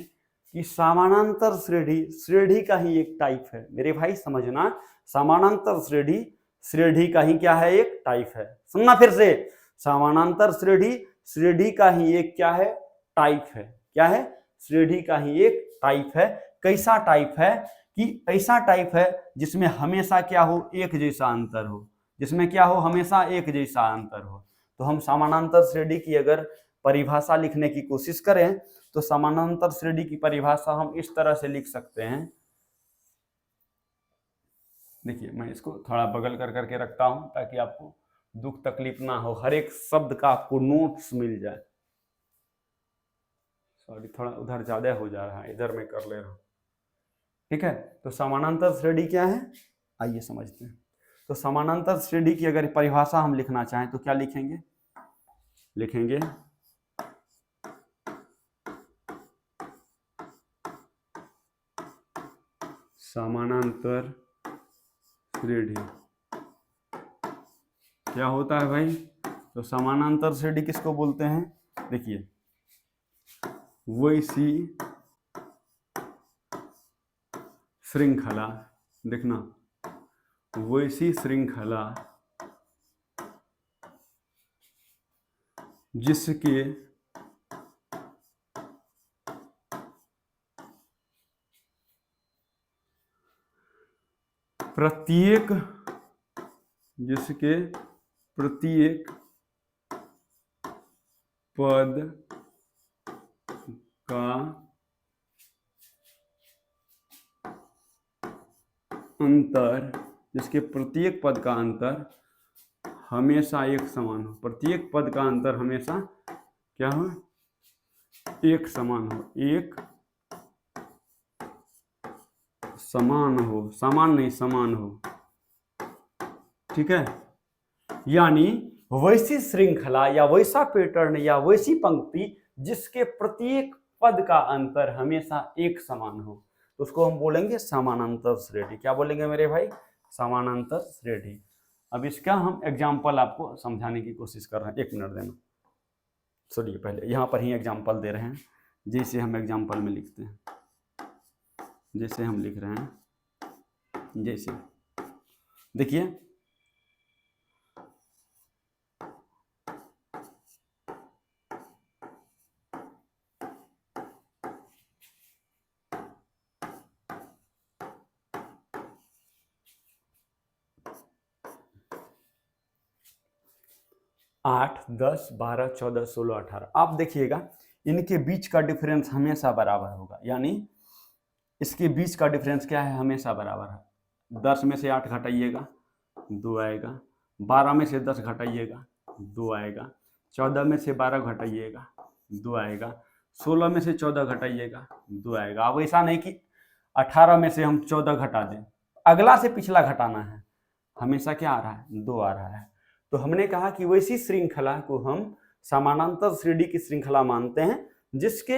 कि समानांतर श्रेणी श्रेणी का ही एक टाइप है। मेरे भाई समझना, समानांतर श्रेणी श्रेणी का ही क्या है, एक टाइप है। सुनना फिर से, समानांतर श्रेणी श्रेणी का ही एक क्या है, टाइप है। क्या है, श्रेणी का ही एक टाइप है। कैसा टाइप है, कि ऐसा टाइप है जिसमें हमेशा क्या हो, एक जैसा अंतर हो, जिसमें क्या हो, हमेशा एक जैसा अंतर हो। तो हम समानांतर श्रेणी की अगर परिभाषा लिखने की कोशिश करें तो समानांतर श्रेणी की परिभाषा हम इस तरह से लिख सकते हैं। देखिए, मैं इसको थोड़ा बगल कर करके रखता हूं ताकि आपको दुख तकलीफ ना हो, हर एक शब्द का आपको नोट्स मिल जाए। सॉरी, थोड़ा उधर ज्यादा हो जा रहा है, इधर मैं कर ले रहा हूं। ठीक है, तो समानांतर श्रेणी क्या है, आइए समझते हैं। तो समानांतर श्रेणी की अगर परिभाषा हम लिखना चाहें तो क्या लिखेंगे, लिखेंगे समानांतर श्रेणी। क्या होता है भाई, तो समानांतर श्रेणी किसको बोलते हैं, देखिए, वैसी श्रृंखला, देखना, वैसी श्रृंखला जिसके प्रत्येक, जिसके प्रत्येक पद का अंतर, जिसके प्रत्येक पद का अंतर हमेशा एक समान हो, प्रत्येक पद का अंतर हमेशा क्या हो, एक समान हो, एक समान हो, समान नहीं समान हो। ठीक है, यानी वैसी श्रृंखला या वैसा पैटर्न या वैसी पंक्ति जिसके प्रत्येक पद का अंतर हमेशा एक समान हो, तो उसको हम बोलेंगे समानांतर श्रेणी। क्या बोलेंगे मेरे भाई, समानांतर श्रेणी। अब इसका हम एग्जाम्पल आपको समझाने की कोशिश कर रहे हैं, एक मिनट देना, सुनिए, पहले यहाँ पर ही एग्जाम्पल दे रहे हैं, जैसे हम एग्जाम्पल में लिखते हैं, जैसे हम लिख रहे हैं, जैसे देखिए, 8, 10, 12, 14, 16, 18, आप देखिएगा इनके बीच का डिफरेंस हमेशा बराबर होगा, यानी इसके बीच का डिफरेंस क्या है, हमेशा बराबर है। 10 में से 8 घटाइएगा 2 आएगा, 12 में से 10 घटाइएगा 2 आएगा, 14 में से 12 घटाइएगा 2 आएगा, 16 में से 14 घटाइएगा 2 आएगा। अब ऐसा नहीं कि 18 में से हम 14 घटा दें, अगला से पिछला घटाना है, हमेशा क्या आ रहा है, 2 आ रहा है। तो हमने कहा कि वैसी श्रृंखला को हम समानांतर श्रेणी की श्रृंखला मानते हैं जिसके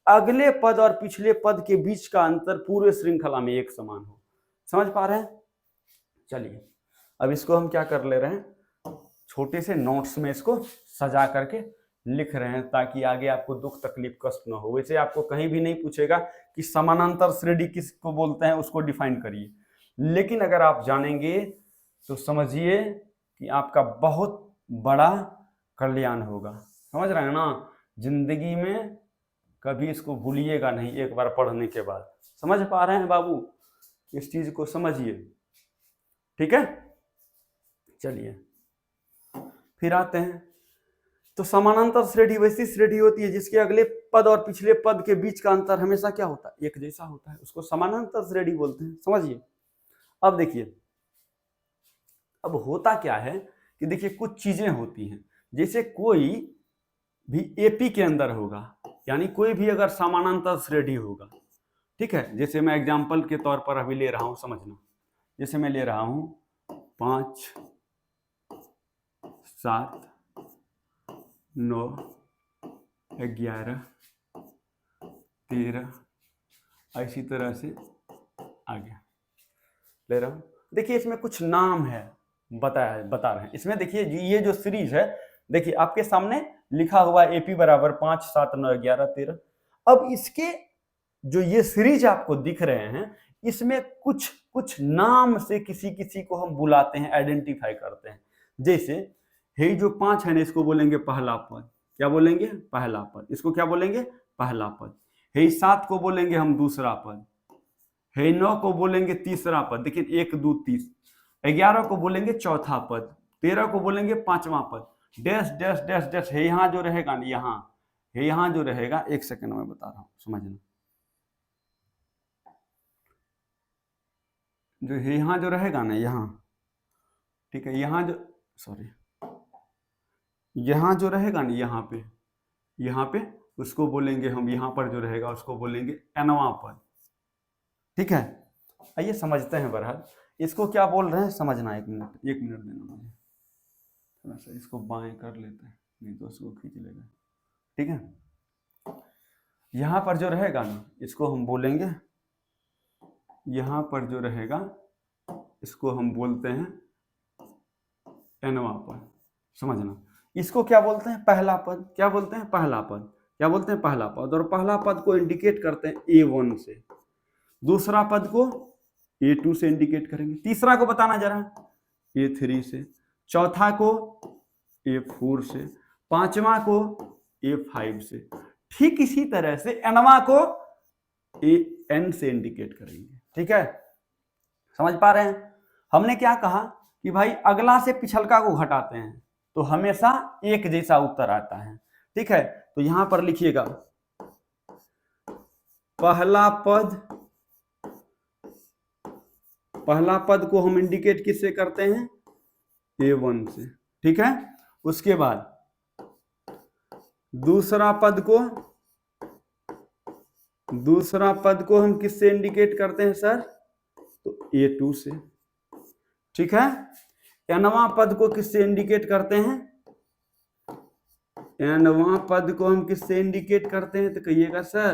अगले पद और पिछले पद के बीच का अंतर पूरे श्रृंखला में एक समान हो। समझ पा रहे हैं? चलिए, अब इसको हम क्या कर ले रहे हैं, छोटे से नोट्स में इसको सजा करके लिख रहे हैं ताकि आगे आपको दुख तकलीफ कष्ट न हो। वैसे आपको कहीं भी नहीं पूछेगा कि समानांतर श्रेणी किसको बोलते हैं, उसको डिफाइन करिए, लेकिन अगर आप जानेंगे तो समझिए कि आपका बहुत बड़ा कल्याण होगा। समझ रहे हैं ना, जिंदगी में कभी इसको भूलिएगा नहीं एक बार पढ़ने के बाद। समझ पा रहे हैं बाबू, इस चीज को समझिए, ठीक है। चलिए फिर आते हैं, तो समानांतर श्रेणी वैसी श्रेणी होती है जिसके अगले पद और पिछले पद के बीच का अंतर हमेशा क्या होता है, एक जैसा होता है, उसको समानांतर श्रेणी बोलते हैं। समझिए, अब देखिए, अब होता क्या है कि देखिए कुछ चीजें होती हैं, जैसे कोई भी एपी के अंदर होगा, यानी कोई भी अगर समानांतर श्रेणी होगा, ठीक है, जैसे मैं एग्जांपल के तौर पर अभी ले रहा हूं, समझना, जैसे मैं ले रहा हूं 5, 7, 9, 11, 13, इसी तरह से आगे ले रहा हूँ। देखिए इसमें कुछ नाम है, बता रहे हैं। इसमें देखिए ये जो सीरीज है, देखिए आपके सामने लिखा हुआ AP बराबर 5, 7, 9, 11, 13। अब इसके जो ये सीरीज आपको दिख रहे हैं, इसमें कुछ कुछ नाम से किसी किसी को हम बुलाते हैं, आइडेंटिफाई करते हैं। जैसे ये जो 5 है ना, इसको बोलेंगे पहला पद। क्या बोलेंगे? पहला पद। इसको क्या बोलेंगे? पहला पद। हे 7 को बोलेंगे हम दूसरा पद। हे 9 को बोलेंगे तीसरा पद। देखिए 1, 2, 3। 11 को बोलेंगे चौथा पद। 13 को बोलेंगे पांचवा पद। डैश डैश डैश डैश है यहाँ जो रहेगा ना, यहाँ जो रहेगा, एक सेकंड में बता रहा हूँ, समझना। जो यहाँ जो रहेगा ना, यहाँ, ठीक है, यहाँ जो, सॉरी, यहाँ जो रहेगा ना, यहाँ पे उसको बोलेंगे हम, यहाँ पर जो रहेगा उसको बोलेंगे nवां पद। ठीक है, आइए समझते हैं। बहरहाल इसको क्या बोल रहे हैं समझना। एक मिनट देना मुझे, थोड़ा सा इसको बाएं कर लेते हैं, नहीं तो उसको खींच लेगा। ठीक है, यहाँ पर जो रहेगा ना, इसको हम बोलेंगे, यहाँ पर जो रहेगा इसको हम बोलते हैं nवां पद। समझना, इसको क्या बोलते हैं? पहला पद। क्या बोलते हैं? पहला पद। क्या बोलते हैं? पहला पद। और पहला पद को इंडिकेट करते हैं A1 से, दूसरा पद को A2 से इंडिकेट करेंगे, तीसरा को बताना जरा A3 से, चौथा को A4 से, पांचवा को A5 से। ठीक इसी तरह से nवां को AN से इंडिकेट करेंगे। ठीक है, समझ पा रहे हैं? हमने क्या कहा कि भाई अगला से पिछलका को घटाते हैं तो हमेशा एक जैसा उत्तर आता है। ठीक है, तो यहां पर लिखिएगा पहला पद को हम इंडिकेट किससे करते हैं? A1 से। ठीक है, उसके बाद दूसरा पद को हम किससे इंडिकेट करते हैं सर? तो A2 से। ठीक है, nवां पद को किससे इंडिकेट करते हैं? nवां पद को हम किससे इंडिकेट करते हैं? तो कहिएगा सर,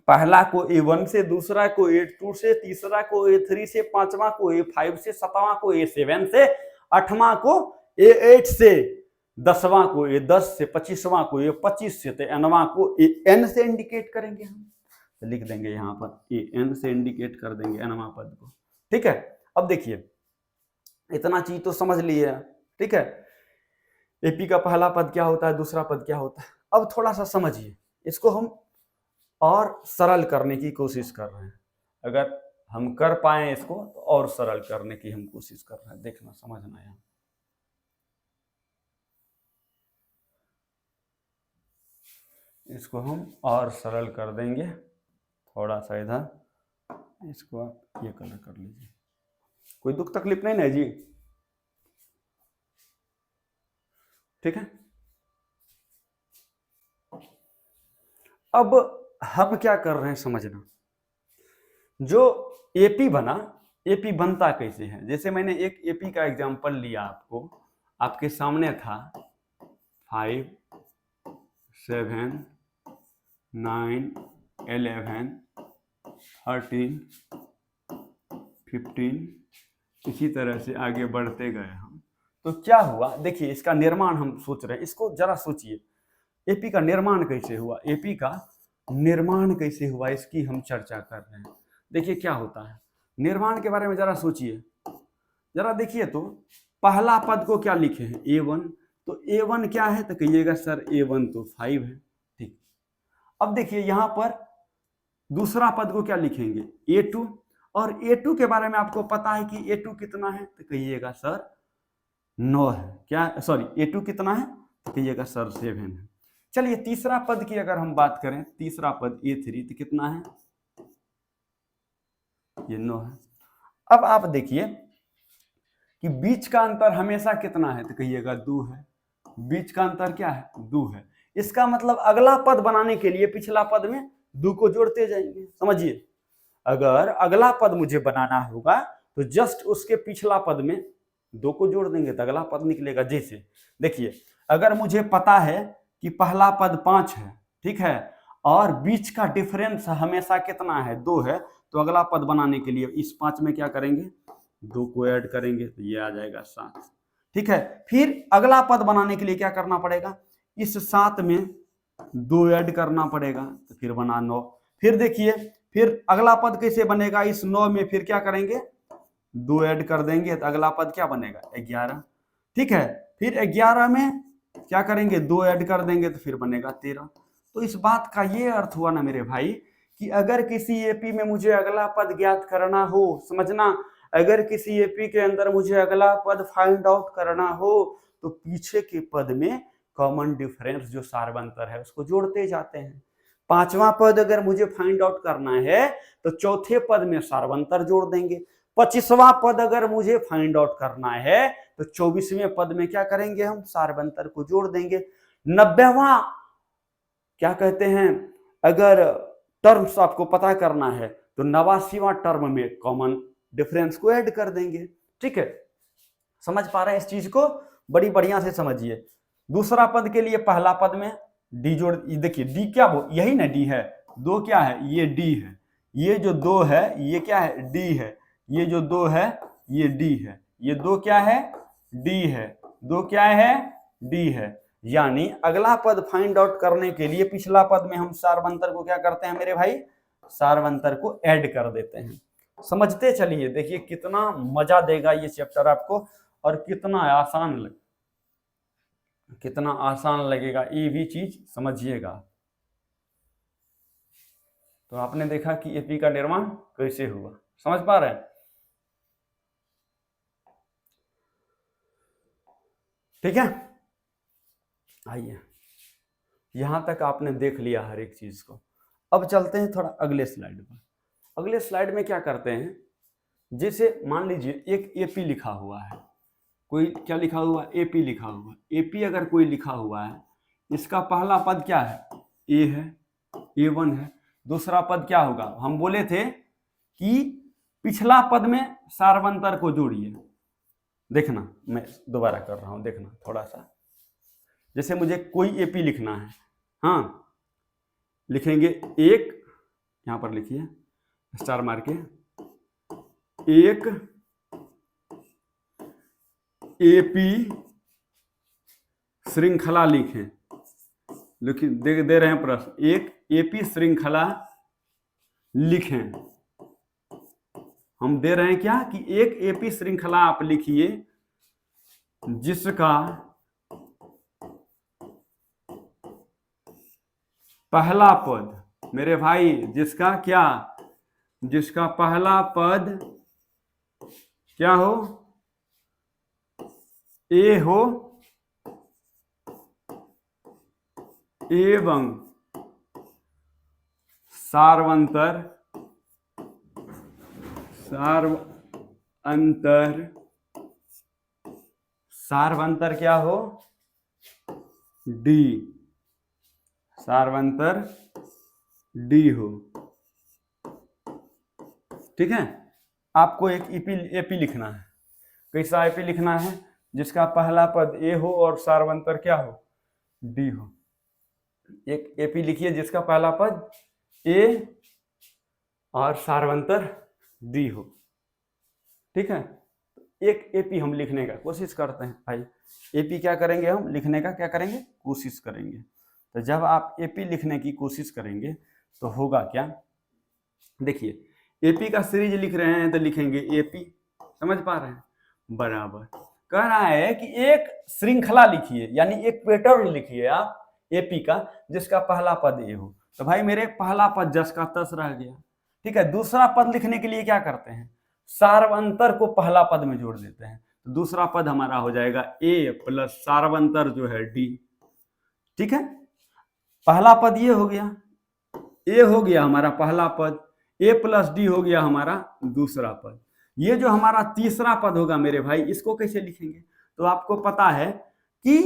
पहला को A1 से, दूसरा को A2 से, तीसरा को A3 से, पांचवा को A5 से, सातवां को A7 से, आठवां को A8 से, 10वां को A10 से, 25वां को A25 से, तो nवां को AN से इंडिकेट करेंगे हम। तो लिख देंगे यहाँ पर AN से इंडिकेट कर देंगे nवां पद को। ठीक है, अब देखिए इतना चीज तो समझ लिए। ठीक है, AP का पहला पद क्या होता है, दूसरा पद क्या होता है। अब थोड़ा सा समझिए, इसको हम और सरल करने की कोशिश कर रहे हैं। अगर हम कर पाए इसको तो और सरल करने की हम कोशिश कर रहे हैं। देखना, समझना है, इसको हम और सरल कर देंगे। थोड़ा सा इधर इसको आप ये कलर कर लीजिए, कोई दुख तकलीफ नहीं ना जी। ठीक है, अब हम क्या कर रहे हैं समझना। जो AP बना, AP बनता कैसे है? जैसे मैंने एक AP का एग्जांपल लिया, आपके सामने था 5, 7, 9, 11, 13, 15, इसी तरह से आगे बढ़ते गए हम। तो क्या हुआ, देखिए इसका निर्माण हम सोच रहे हैं, इसको जरा सोचिए। AP का निर्माण कैसे हुआ? AP का निर्माण कैसे हुआ इसकी हम चर्चा कर रहे हैं। देखिए क्या होता है, निर्माण के बारे में जरा सोचिए, जरा देखिए। तो पहला पद को क्या लिखे हैं? A1। तो A1 क्या है? तो कहिएगा सर A1 तो 5 है। ठीक, अब देखिए यहां पर दूसरा पद को क्या लिखेंगे? A2। और A2 के बारे में आपको पता है कि A2 कितना है? तो कहिएगा सर 9 है। क्या, सॉरी, A2 कितना है? तो कहिएगा सर 7 है। चलिए तीसरा पद की अगर हम बात करें, तीसरा पद A3 तो कितना है? ये 9 है। अब आप देखिए कि बीच का अंतर हमेशा कितना है? तो कहिएगा 2 है। बीच का अंतर क्या है? 2 है। इसका मतलब अगला पद बनाने के लिए पिछला पद में 2 को जोड़ते जाएंगे। समझिए, अगर अगला पद मुझे बनाना होगा तो जस्ट उसके पिछला पद में 2 को जोड़ देंगे तो अगला पद निकलेगा। जैसे देखिए अगर मुझे पता है कि पहला पद 5 है, ठीक है, और बीच का डिफरेंस हमेशा कितना है, 2 है, तो अगला पद बनाने के लिए इस 5 में क्या करेंगे, 2 को ऐड करेंगे तो ये आ जाएगा 7, ठीक है। फिर अगला पद बनाने के लिए क्या करना पड़ेगा, इस 7 में 2 ऐड करना पड़ेगा तो फिर बना 9। फिर देखिए फिर अगला पद कैसे बनेगा, इस 9 में फिर क्या करेंगे, 2 ऐड कर देंगे तो अगला पद क्या बनेगा, 11, ठीक है। फिर 11 में क्या करेंगे, 2 ऐड कर देंगे तो फिर बनेगा 13। तो इस बात का ये अर्थ हुआ ना मेरे भाई कि अगर किसी एपी में मुझे अगला पद ज्ञात करना हो, समझना, अगर किसी एपी के अंदर मुझे अगला पद फाइंड आउट करना हो तो पीछे के पद में कॉमन डिफरेंस जो सार्वंतर है उसको जोड़ते जाते हैं। 5वां पद अगर मुझे फाइंड आउट करना है तो चौथे पद में सार्वंतर जोड़ देंगे। 25वां पद अगर मुझे फाइंड आउट करना है तो 24वें पद में क्या करेंगे, हम सार्वंतर को जोड़ देंगे। 90वां क्या कहते हैं, अगर टर्म्स आपको पता करना है तो 89वां टर्म में कॉमन डिफरेंस को ऐड कर देंगे, ठीक है। समझ पा रहे हैं इस चीज को, बड़ी बढ़िया से समझिए। दूसरा पद के लिए पहला पद में डी जोड़, देखिए डी क्या वो यही ना डी है, 2 क्या है, ये डी है, ये जो 2 है ये क्या है, डी है, ये जो 2 है ये डी है, ये 2 क्या है, डी है, 2 क्या है, डी है। यानी अगला पद फाइंड आउट करने के लिए पिछला पद में हम सार्वंतर को क्या करते हैं मेरे भाई, सार्वंतर को ऐड कर देते हैं। समझते चलिए, देखिए कितना मजा देगा ये चैप्टर आपको और कितना आसान लगेगा, ये भी चीज समझिएगा। तो आपने देखा कि एपी का निर्माण कैसे हुआ, समझ पा रहे हैं, ठीक है। आइए, यहां तक आपने देख लिया हर एक चीज को। अब चलते हैं थोड़ा अगले स्लाइड पर। अगले स्लाइड में क्या करते हैं, जैसे मान लीजिए एक एपी लिखा हुआ है, कोई क्या लिखा हुआ, एपी लिखा हुआ। एपी अगर कोई लिखा हुआ है, इसका पहला पद क्या है, ए है, A1 है। दूसरा पद क्या होगा, हम बोले थे कि पिछला पद में सार्वंतर को जोड़िए। देखना मैं दोबारा कर रहा हूं, देखना थोड़ा सा। जैसे मुझे कोई एपी लिखना है, हाँ लिखेंगे एक, यहां पर लिखिए स्टार मार के, एक एपी श्रृंखला लिखें, लिखिए दे रहे हैं प्रश्न, एक एपी श्रृंखला लिखें। हम दे रहे हैं क्या कि एक एपी श्रृंखला आप लिखिए जिसका पहला पद मेरे भाई, जिसका क्या, जिसका पहला पद क्या हो, ए हो एवं सार्वंतर क्या हो, डी, सार्वंतर डी हो, ठीक है। आपको एक एपी लिखना है, कैसा एपी लिखना है, जिसका पहला पद ए हो और सार्वंतर क्या हो, डी हो। एक एपी लिखिए जिसका पहला पद ए और सार्वंतर डी हो, ठीक है। एक एपी हम लिखने का कोशिश करते हैं भाई, एपी क्या करेंगे, हम लिखने का क्या करेंगे, कोशिश करेंगे। तो जब आप एपी लिखने की कोशिश करेंगे तो होगा क्या, देखिए एपी का सीरीज लिख रहे हैं तो लिखेंगे एपी, समझ पा रहे हैं, बराबर कह रहा है कि एक श्रृंखला लिखिए, यानी एक पैटर्न लिखिए आप एपी का जिसका पहला पद ए हो। तो भाई मेरे पहला पद जस का तस रह गया, ठीक है। दूसरा पद लिखने के लिए क्या करते हैं, सार्वंतर को पहला पद में जोड़ देते हैं, तो दूसरा पद हमारा हो जाएगा ए प्लस सार्वंतर जो है डी, ठीक है। पहला पद ये हो गया, ए हो गया हमारा पहला पद, ए प्लस डी हो गया हमारा दूसरा पद। ये जो हमारा तीसरा पद होगा मेरे भाई, इसको कैसे लिखेंगे, तो आपको पता है कि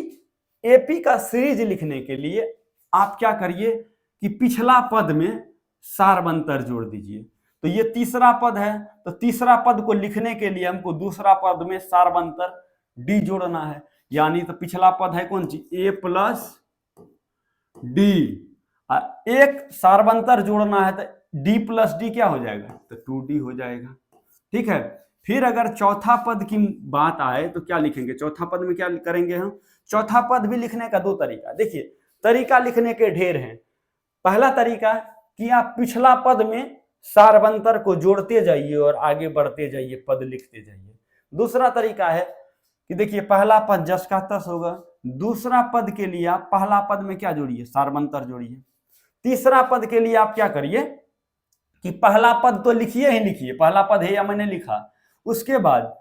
एपी का सीरीज लिखने के लिए आप क्या करिए कि पिछला पद में सार्वंतर जोड़ दीजिए। तो ये तीसरा पद है, तो तीसरा पद को लिखने के लिए हमको दूसरा पद में सार्वंतर डी जोड़ना है, यानी तो पिछला पद है कौन सी, ए प्लस डी। एक सार्वंतर जोड़ना है तो डी प्लस डी क्या हो जाएगा, तो 2d हो जाएगा। ठीक है, फिर अगर चौथा पद की बात आए तो क्या लिखेंगे, चौथा पद में क्या करेंगे हम, चौथा पद भी लिखने का दो तरीका, देखिए तरीका लिखने के ढेर हैं। पहला तरीका कि आप पिछला पद में सार्वंतर को जोड़ते जाइए और आगे बढ़ते जाइए, पद लिखते जाइए। दूसरा तरीका है कि देखिए पहला पद जस का तस होगा, दूसरा पद के लिए आप पहला पद में क्या जोड़िए, सार्वंतर जोड़िए। तीसरा पद के लिए आप क्या करिए कि पहला पद तो लिखिए ही लिखिए, पहला पद है या मैंने लिखा, उसके बाद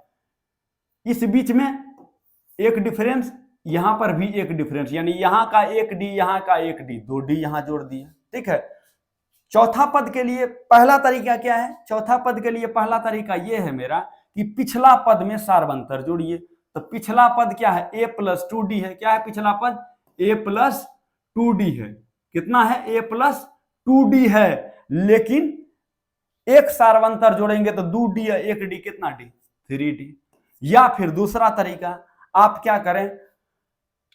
इस बीच में एक डिफरेंस, यहां पर भी एक डिफरेंस, यानी यहां का एक डी, यहां का एक डी, 2d यहां जोड़ दिए। ठीक है, चौथा पद के लिए पहला तरीका क्या है, चौथा पद के लिए पहला तरीका यह है मेरा कि पिछला पद में सार्वंतर जोड़िए। तो पिछला पद क्या है, a प्लस 2d है, क्या है पिछला पद, a प्लस 2d है, कितना है, a प्लस 2d है, लेकिन एक सार्वंतर जोड़ेंगे तो 2d है, 1d कितना d, 3d। या फिर दूसरा तरीका, आप क्या करें,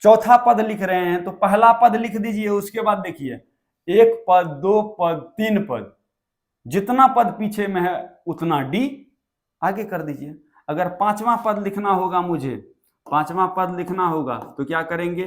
चौथा पद लिख रहे हैं तो पहला पद लिख दीजिए, उसके बाद देखिए एक पद, दो पद, तीन पद, जितना पद पीछे में है उतना डी आगे कर दीजिए। अगर पांचवा पद लिखना होगा मुझे, पांचवा पद लिखना होगा तो क्या करेंगे,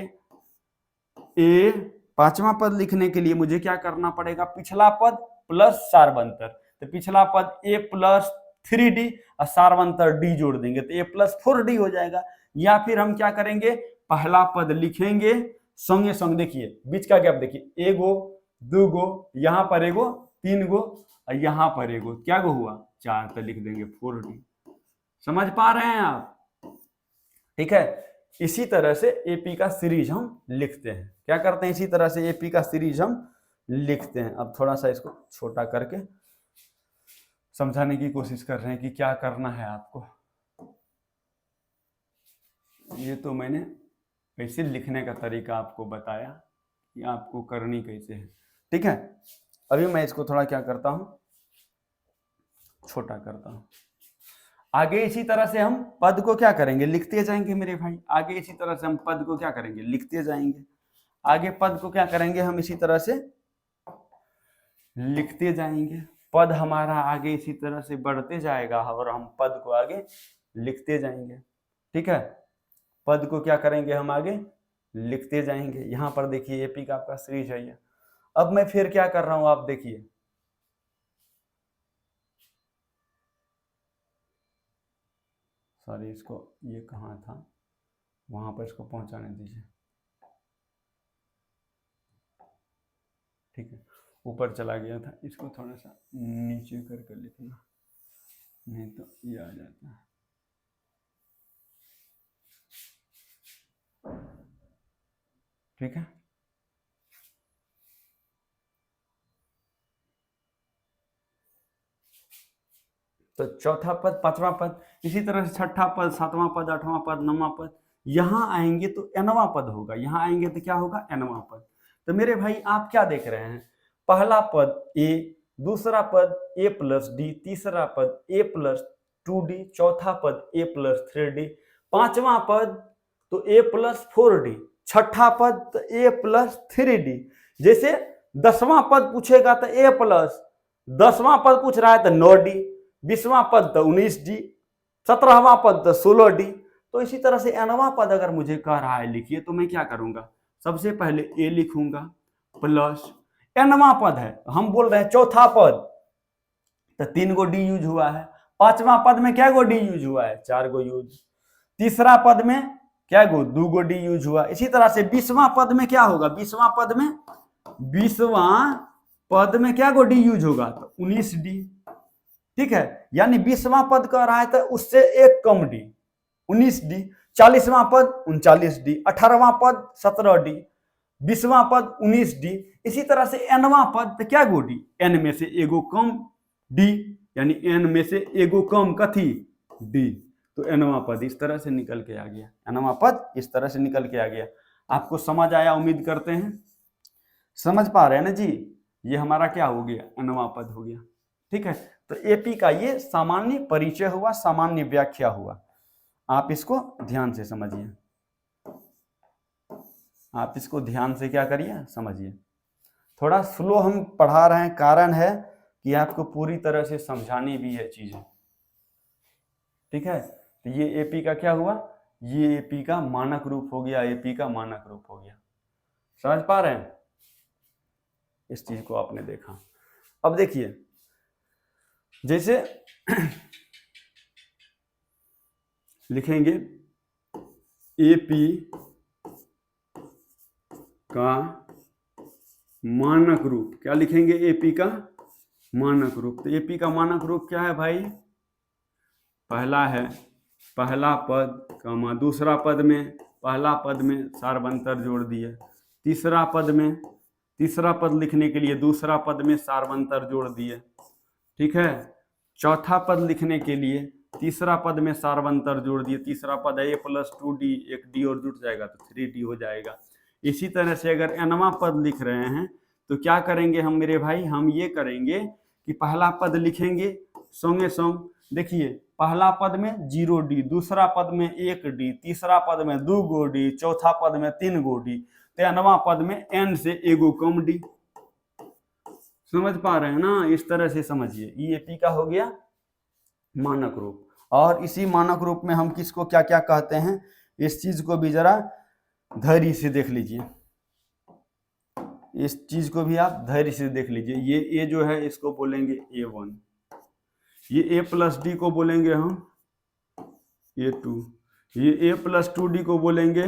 ए, पांचवा पद लिखने के लिए मुझे क्या करना पड़ेगा, पिछला पद प्लस सार्वंतर, तो पिछला पद a प्लस 3d और सार्वंतर d जोड़ देंगे तो a प्लस 4d हो जाएगा। या फिर हम क्या करेंगे, पहला पद लिखेंगे संगे संग, देखिए बीच का गैप देखिए, एगो, दो गो, यहां पर एगो, तीन गो, और यहां पर एगो, क्या गो हुआ, 4, तो लिख देंगे 4d। समझ पा रहे हैं आप? ठीक है, इसी तरह से एपी का सीरीज हम लिखते हैं, क्या करते हैं, इसी तरह से एपी का सीरीज हम लिखते हैं। अब थोड़ा सा इसको छोटा करके समझाने की कोशिश कर रहे हैं कि क्या करना है आपको। ये तो मैंने ऐसे लिखने का तरीका आपको बताया कि आपको करनी कैसे है। ठीक है, अभी मैं इसको थोड़ा क्या करता हूं, छोटा करता हूं। आगे इसी तरह से हम पद को क्या करेंगे, लिखते जाएंगे मेरे भाई, आगे इसी तरह से हम पद को क्या करेंगे, लिखते जाएंगे। आगे पद को क्या करेंगे, हम इसी तरह से लिखते जाएंगे, पद हमारा आगे इसी तरह से बढ़ते जाएगा और हम पद को आगे लिखते जाएंगे। ठीक है, पद को क्या करेंगे, हम आगे लिखते जाएंगे। यहां पर देखिए एपी का आपका सीरीज है ये। अब मैं फिर क्या कर रहा हूं, आप देखिए, सॉरी इसको, ये कहाँ था, वहां पर इसको पहुंचाने दीजिए। ठीक है, ऊपर चला गया था, इसको थोड़ा सा नीचे करके लिखना, नहीं तो ये आ जाता है। ठीक है, तो चौथा पद, पांचवा पद, इसी तरह से छठा पद, सातवां पद, आठवां पद, नौवां पद, यहां आएंगे तो एनवां पद होगा, यहां आएंगे तो क्या होगा, एनवां पद। तो मेरे भाई आप क्या देख रहे हैं, पहला पद ए, दूसरा पद ए प्लस डी, तीसरा पद ए प्लस 2d, चौथा पद ए प्लस 3d, पांचवा पद तो ए प्लस 4d, छठा पद तो ए प्लस 3d। जैसे 10वां पद पूछेगा तो ए प्लस, 10वां पद पूछ रहा है तो 9d, 20वां पद तो 19d, 17वां पद तो 16d। तो इसी तरह से nवां पद अगर मुझे कह रहा है लिखिए तो मैं क्या करूंगा, सबसे पहले a लिखूंगा प्लस, nवां पद है, हम बोल रहे हैं चौथा पद तो 3 गो d यूज हुआ है, पांचवा पद में क्या गो d यूज हुआ है, 4 गो यूज, तीसरा पद में क्या गो, 2 गो d यूज हुआ। इसी तरह से 20वां पद में क्या होगा, 20वां पद में, 20वां पद में क्या गो d यूज होगा, तो 19d। ठीक है, यानी 20वां पद कह रहा है तो उससे एक कम डी, 19d, 40वां पद 39d, 18वां पद 17d, 20वां पद 19d। इसी तरह से nवां पद तो क्या गो डी, n में से एगो कम d, यानी n में से एगो कम कथी, d। तो nवां पद इस तरह से निकल के आ गया, nवां पद इस तरह से निकल के आ गया। आपको समझ आया, उम्मीद करते हैं समझ पा रहे हैं ना जी। ये हमारा क्या हो गया, nवां पद हो गया। ठीक है, तो एपी का ये सामान्य परिचय हुआ, सामान्य व्याख्या हुआ, आप इसको ध्यान से समझिए। आप इसको ध्यान से क्या करिए, समझिए। थोड़ा स्लो हम पढ़ा रहे हैं, कारण है कि आपको पूरी तरह से समझानी भी है चीजें, ठीक है। तो ये एपी का क्या हुआ, ये एपी का मानक रूप हो गया, एपी का मानक रूप हो गया। समझ पा रहे हैं, इस चीज को आपने देखा। अब देखिए, जैसे लिखेंगे एपी का मानक रूप, क्या लिखेंगे, एपी का मानक रूप। तो एपी का मानक रूप क्या है भाई, पहला है पहला पद कमा दूसरा पद में, पहला पद में सार्वंतर जोड़ दिए, तीसरा पद में, तीसरा पद लिखने के लिए दूसरा पद में सार्वंतर जोड़ दिए, ठीक है। चौथा पद लिखने के लिए तीसरा पद में सार्वंतर जोड़ दिए, तीसरा पद है a+2d, एक डी और जुड़ जाएगा तो 3d हो जाएगा। इसी तरह से अगर nवां पद लिख रहे हैं तो क्या करेंगे हम मेरे भाई, हम ये करेंगे कि पहला पद लिखेंगे संगे संग, देखिए पहला पद में 0d, दूसरा पद में 1d, तीसरा पद में 2d, चौथा पद में 3d, तो nवां पद में n से एगो कम d। समझ पा रहे हैं ना, इस तरह से समझिए। ये एपी का हो गया मानक रूप। और इसी मानक रूप में हम किसको क्या क्या कहते हैं, इस चीज को भी जरा धैर्य से देख लीजिए, इस चीज को भी आप धैर्य से देख लीजिए। ये ए जो है इसको बोलेंगे A1, ये a+d को बोलेंगे हम A2, ये a+2d को बोलेंगे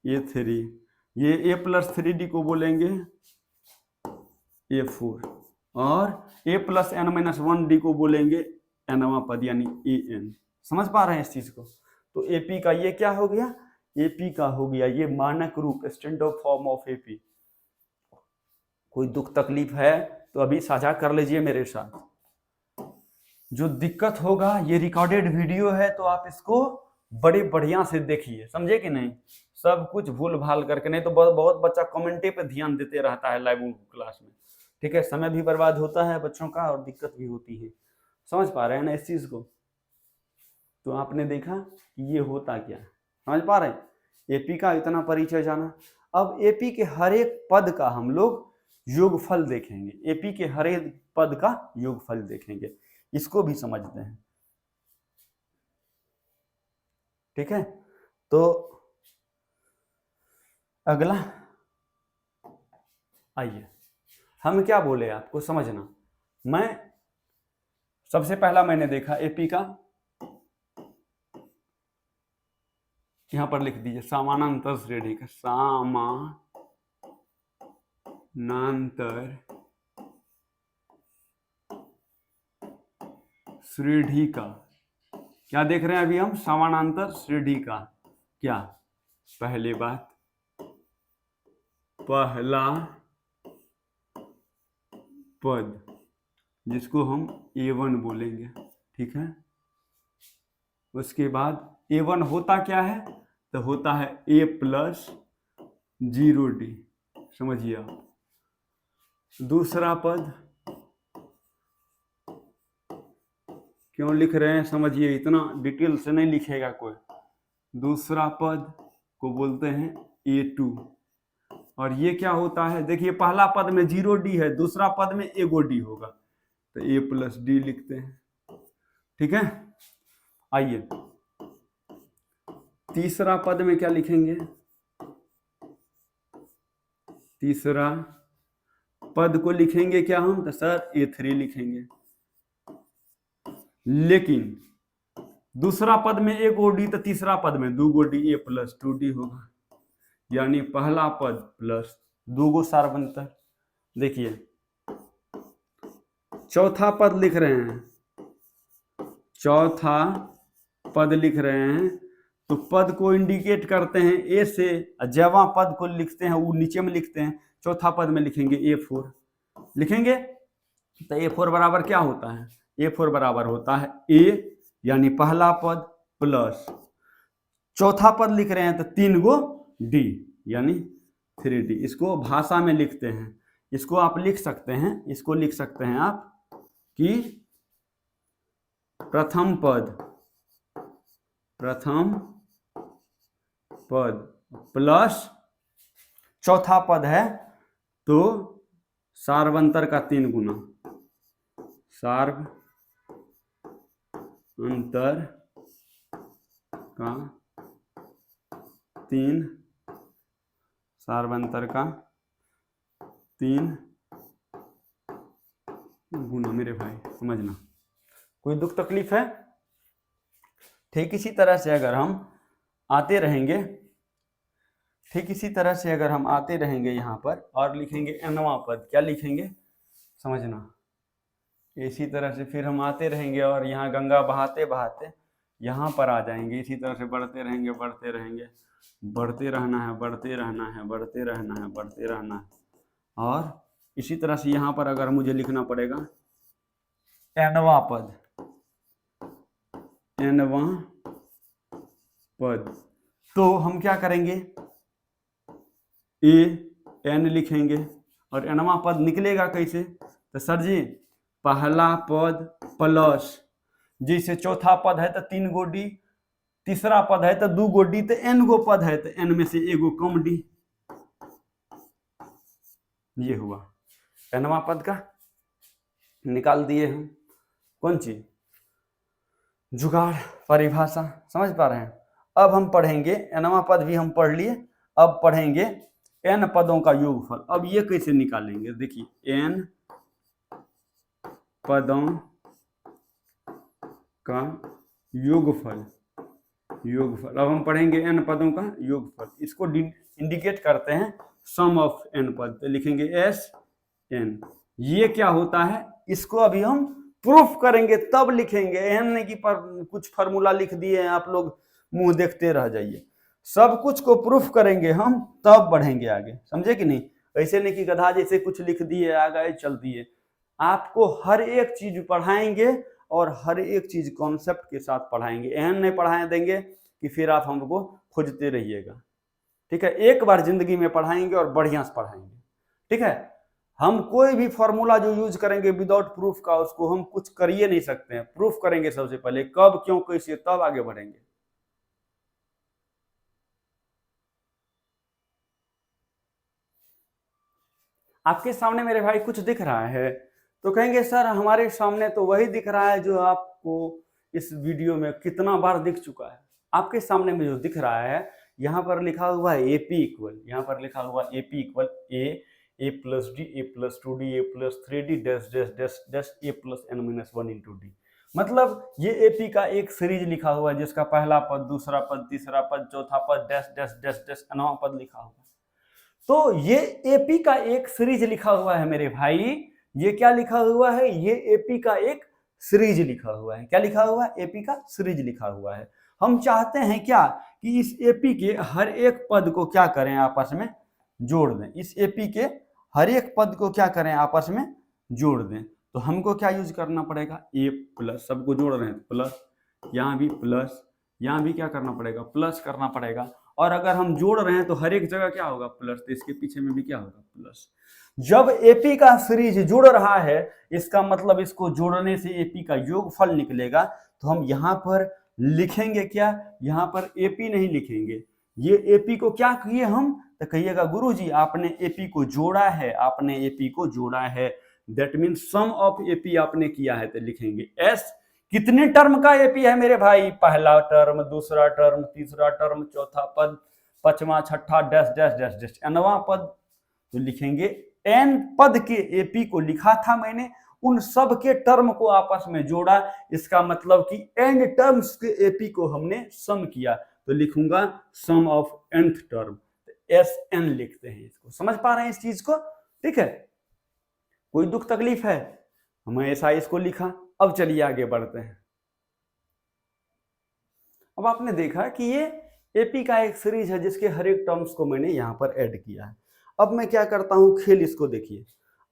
A3, ये a+3d को बोलेंगे A4, और a+n-1d को बोलेंगे nवां पद यानी an। समझ पा रहे हैं इस चीज को। तो एपी का ये क्या हो गया, एपी का हो गया ये मानक रूप, स्टैंडर्ड फॉर्म ऑफ एपी। कोई दुख तकलीफ है तो अभी साझा कर लीजिए मेरे साथ। जो दिक्कत होगा, ये रिकॉर्डेड वीडियो है तो आप इसको बड़े बढ़िया से देखिए, समझे कि नहीं, सब कुछ भूल भाल करके, नहीं तो बहुत बच्चा कमेंटे पे ध्यान देते रहता है लाइव क्लास में, ठीक है। समय भी बर्बाद होता है बच्चों का और दिक्कत भी होती है। समझ पा रहे हैं ना इस चीज को। तो आपने देखा कि ये होता क्या है, समझ पा रहे हैं। एपी का इतना परिचय जाना। अब एपी के हर एक पद का हम लोग योगफल देखेंगे, एपी के हर एक पद का योगफल देखेंगे, इसको भी समझते हैं, ठीक है। तो अगला आइए, हम क्या बोले आपको समझना। मैं सबसे पहला मैंने देखा एपी का, यहां पर लिख दीजिए समानांतर श्रेणी का, समानांतर श्रेणी का, क्या देख रहे हैं अभी हम, समानांतर श्रेणी का। क्या, पहली बात, पहला पद जिसको हम A1 बोलेंगे, ठीक है। उसके बाद A1 होता क्या है, तो होता है a+0d, समझिए आप। दूसरा पद क्यों लिख रहे हैं समझिए, इतना डिटेल से नहीं लिखेगा कोई। दूसरा पद को बोलते हैं A2, और ये क्या होता है, देखिए पहला पद में 0d है, दूसरा पद में एगो d होगा तो a+d लिखते हैं, ठीक है। आइए तीसरा पद में क्या लिखेंगे, तीसरा पद को लिखेंगे क्या हम, तो सर A3 लिखेंगे। लेकिन दूसरा पद में एगो d तो तीसरा पद में 2 d, a+2d होगा, यानी पहला पद प्लस 2 सार्वंतर। देखिए चौथा पद लिख रहे हैं, चौथा पद लिख रहे हैं तो पद को इंडिकेट करते हैं ए से, जवां पद को लिखते हैं वो नीचे में लिखते हैं, चौथा पद में लिखेंगे A4, लिखेंगे तो A4 बराबर क्या होता है, A4 बराबर होता है A यानी पहला पद प्लस चौथा पद लिख रहे हैं तो 3 D यानी 3D। इसको भाषा में लिखते हैं, इसको आप लिख सकते हैं, इसको लिख सकते हैं आप कि प्रथम पद प्लस चौथा पद है तो सार्वंतर का 3 गुना, सार्वंतर का 3, सार्वंतर का 3 गुना। मेरे भाई समझना, कोई दुख तकलीफ है? ठीक इसी तरह से अगर हम आते रहेंगे, ठीक इसी तरह से अगर हम आते रहेंगे यहाँ पर और लिखेंगे nवां पद, क्या लिखेंगे समझना। इसी तरह से फिर हम आते रहेंगे और यहाँ गंगा बहाते बहाते यहाँ पर आ जाएंगे। इसी तरह से बढ़ते रहेंगे, बढ़ते रहेंगे, बढ़ते रहना है, बढ़ते रहना है, बढ़ते रहना है, बढ़ते रहना है। और इसी तरह से यहाँ पर अगर मुझे लिखना पड़ेगा nवां पद, nवां पद, तो हम क्या करेंगे, n लिखेंगे। और nवां पद निकलेगा कैसे? तो सर जी पहला पद प्लस, जैसे चौथा पद है तो 3 गो डी, तीसरा पद है तो 2 गो डी, तो n गो पद है तो n में से एगो कम डी। ये हुआ nवां पद का, निकाल दिए हम। कौन चीज? जुगाड़, परिभाषा। समझ पा रहे हैं? अब हम पढ़ेंगे, nवां पद भी हम पढ़ लिए, अब पढ़ेंगे n पदों का योगफल। अब ये कैसे निकालेंगे? देखिए n पदों का योगफल, योगफल। अब हम पढ़ेंगे n पदों का योगफल। इसको इंडिकेट करते हैं सम ऑफ n पद, तो लिखेंगे SN। ये क्या होता है इसको अभी हम प्रूफ करेंगे तब लिखेंगे। एन नहीं कि पर कुछ फार्मूला लिख दिए हैं आप लोग मुंह देखते रह जाइए। सब कुछ को प्रूफ करेंगे हम तब बढ़ेंगे आगे, समझे कि नहीं? ऐसे नहीं कि गधा जैसे कुछ लिख दिए आ गए चल दिए। आपको हर एक चीज पढ़ाएंगे और हर एक चीज कॉन्सेप्ट के साथ पढ़ाएंगे। एहन नहीं पढ़ाए देंगे कि फिर आप हमको खोजते रहिएगा। ठीक है, एक बार जिंदगी में पढ़ाएंगे और बढ़िया से पढ़ाएंगे। ठीक है, हम कोई भी फॉर्मूला जो यूज करेंगे विदाउट प्रूफ का उसको हम कुछ करिए नहीं सकते हैं। प्रूफ करेंगे सबसे पहले, कब क्यों कैसे, तब आगे बढ़ेंगे। आपके सामने मेरे भाई कुछ दिख रहा है तो कहेंगे सर हमारे सामने तो वही दिख रहा है जो आपको इस वीडियो में कितना बार दिख चुका है। आपके सामने में जो दिख रहा है यहाँ पर लिखा हुआ है एपी इक्वल, यहाँ पर लिखा हुआ AP equal A plus D, A plus 2d, A plus 3d, dash dash dash dash A plus n minus 1 into D. मतलब ये एपी का एक सीरीज लिखा हुआ है जिसका पहला पद, दूसरा पद, तीसरा पद, चौथा पद, डैश डैश डैश डैश नवा पद लिखा हुआ है। तो ये एपी का एक सीरीज लिखा हुआ है मेरे भाई। ये क्या लिखा हुआ है? ये एपी का एक सीरीज लिखा हुआ है। क्या लिखा हुआ है? एपी का सीरीज लिखा हुआ है। हम चाहते हैं क्या कि इस एपी के हर एक पद को क्या करें, आपस में जोड़ दें। इस एपी के हर एक पद को क्या करें, आपस में जोड़ दें। तो हमको क्या यूज करना पड़ेगा? ए प्लस, सबको जोड़ रहे हैं प्लस, यहाँ भी प्लस, यहाँ भी क्या करना पड़ेगा? प्लस करना पड़ेगा। और अगर हम जोड़ रहे हैं तो हर एक जगह क्या होगा? प्लस, तो इसके पीछे में भी क्या होगा? प्लस। जब एपी का सीरीज जुड़ रहा है इसका मतलब इसको जोड़ने से एपी का योगफल निकलेगा। तो हम यहाँ पर लिखेंगे क्या? यहाँ पर एपी नहीं लिखेंगे, ये एपी को क्या किए हम? तो कहिएगा गुरुजी आपने एपी को जोड़ा है, आपने एपी को जोड़ा है। That mean sum of AP आपने किया है। तो लिखेंगे एस। कितने टर्म का एपी है मेरे भाई? पहला टर्म, दूसरा टर्म, तीसरा टर्म, चौथा पद, पांचवा, छठा, डैश डैश डैश डैश nवां पद। तो लिखेंगे n पद के एपी को लिखा था मैंने, उन सब के टर्म को आपस में जोड़ा। इसका मतलब कि n टर्म्स के एपी को हमने सम किया। तो लिखूंगा सम ऑफ nth टर्म, SN लिखते हैं इसको। समझ पा रहे हैं इस चीज को? ठीक है, कोई दुख तकलीफ है? हमने ऐसा इसको लिखा। अब चलिए आगे बढ़ते हैं। अब आपने देखा कि ये एपी का एक सीरीज है जिसके हर एक टर्म्स को मैंने यहाँ पर ऐड किया है। अब मैं क्या करता हूँ, खेल इसको देखिए,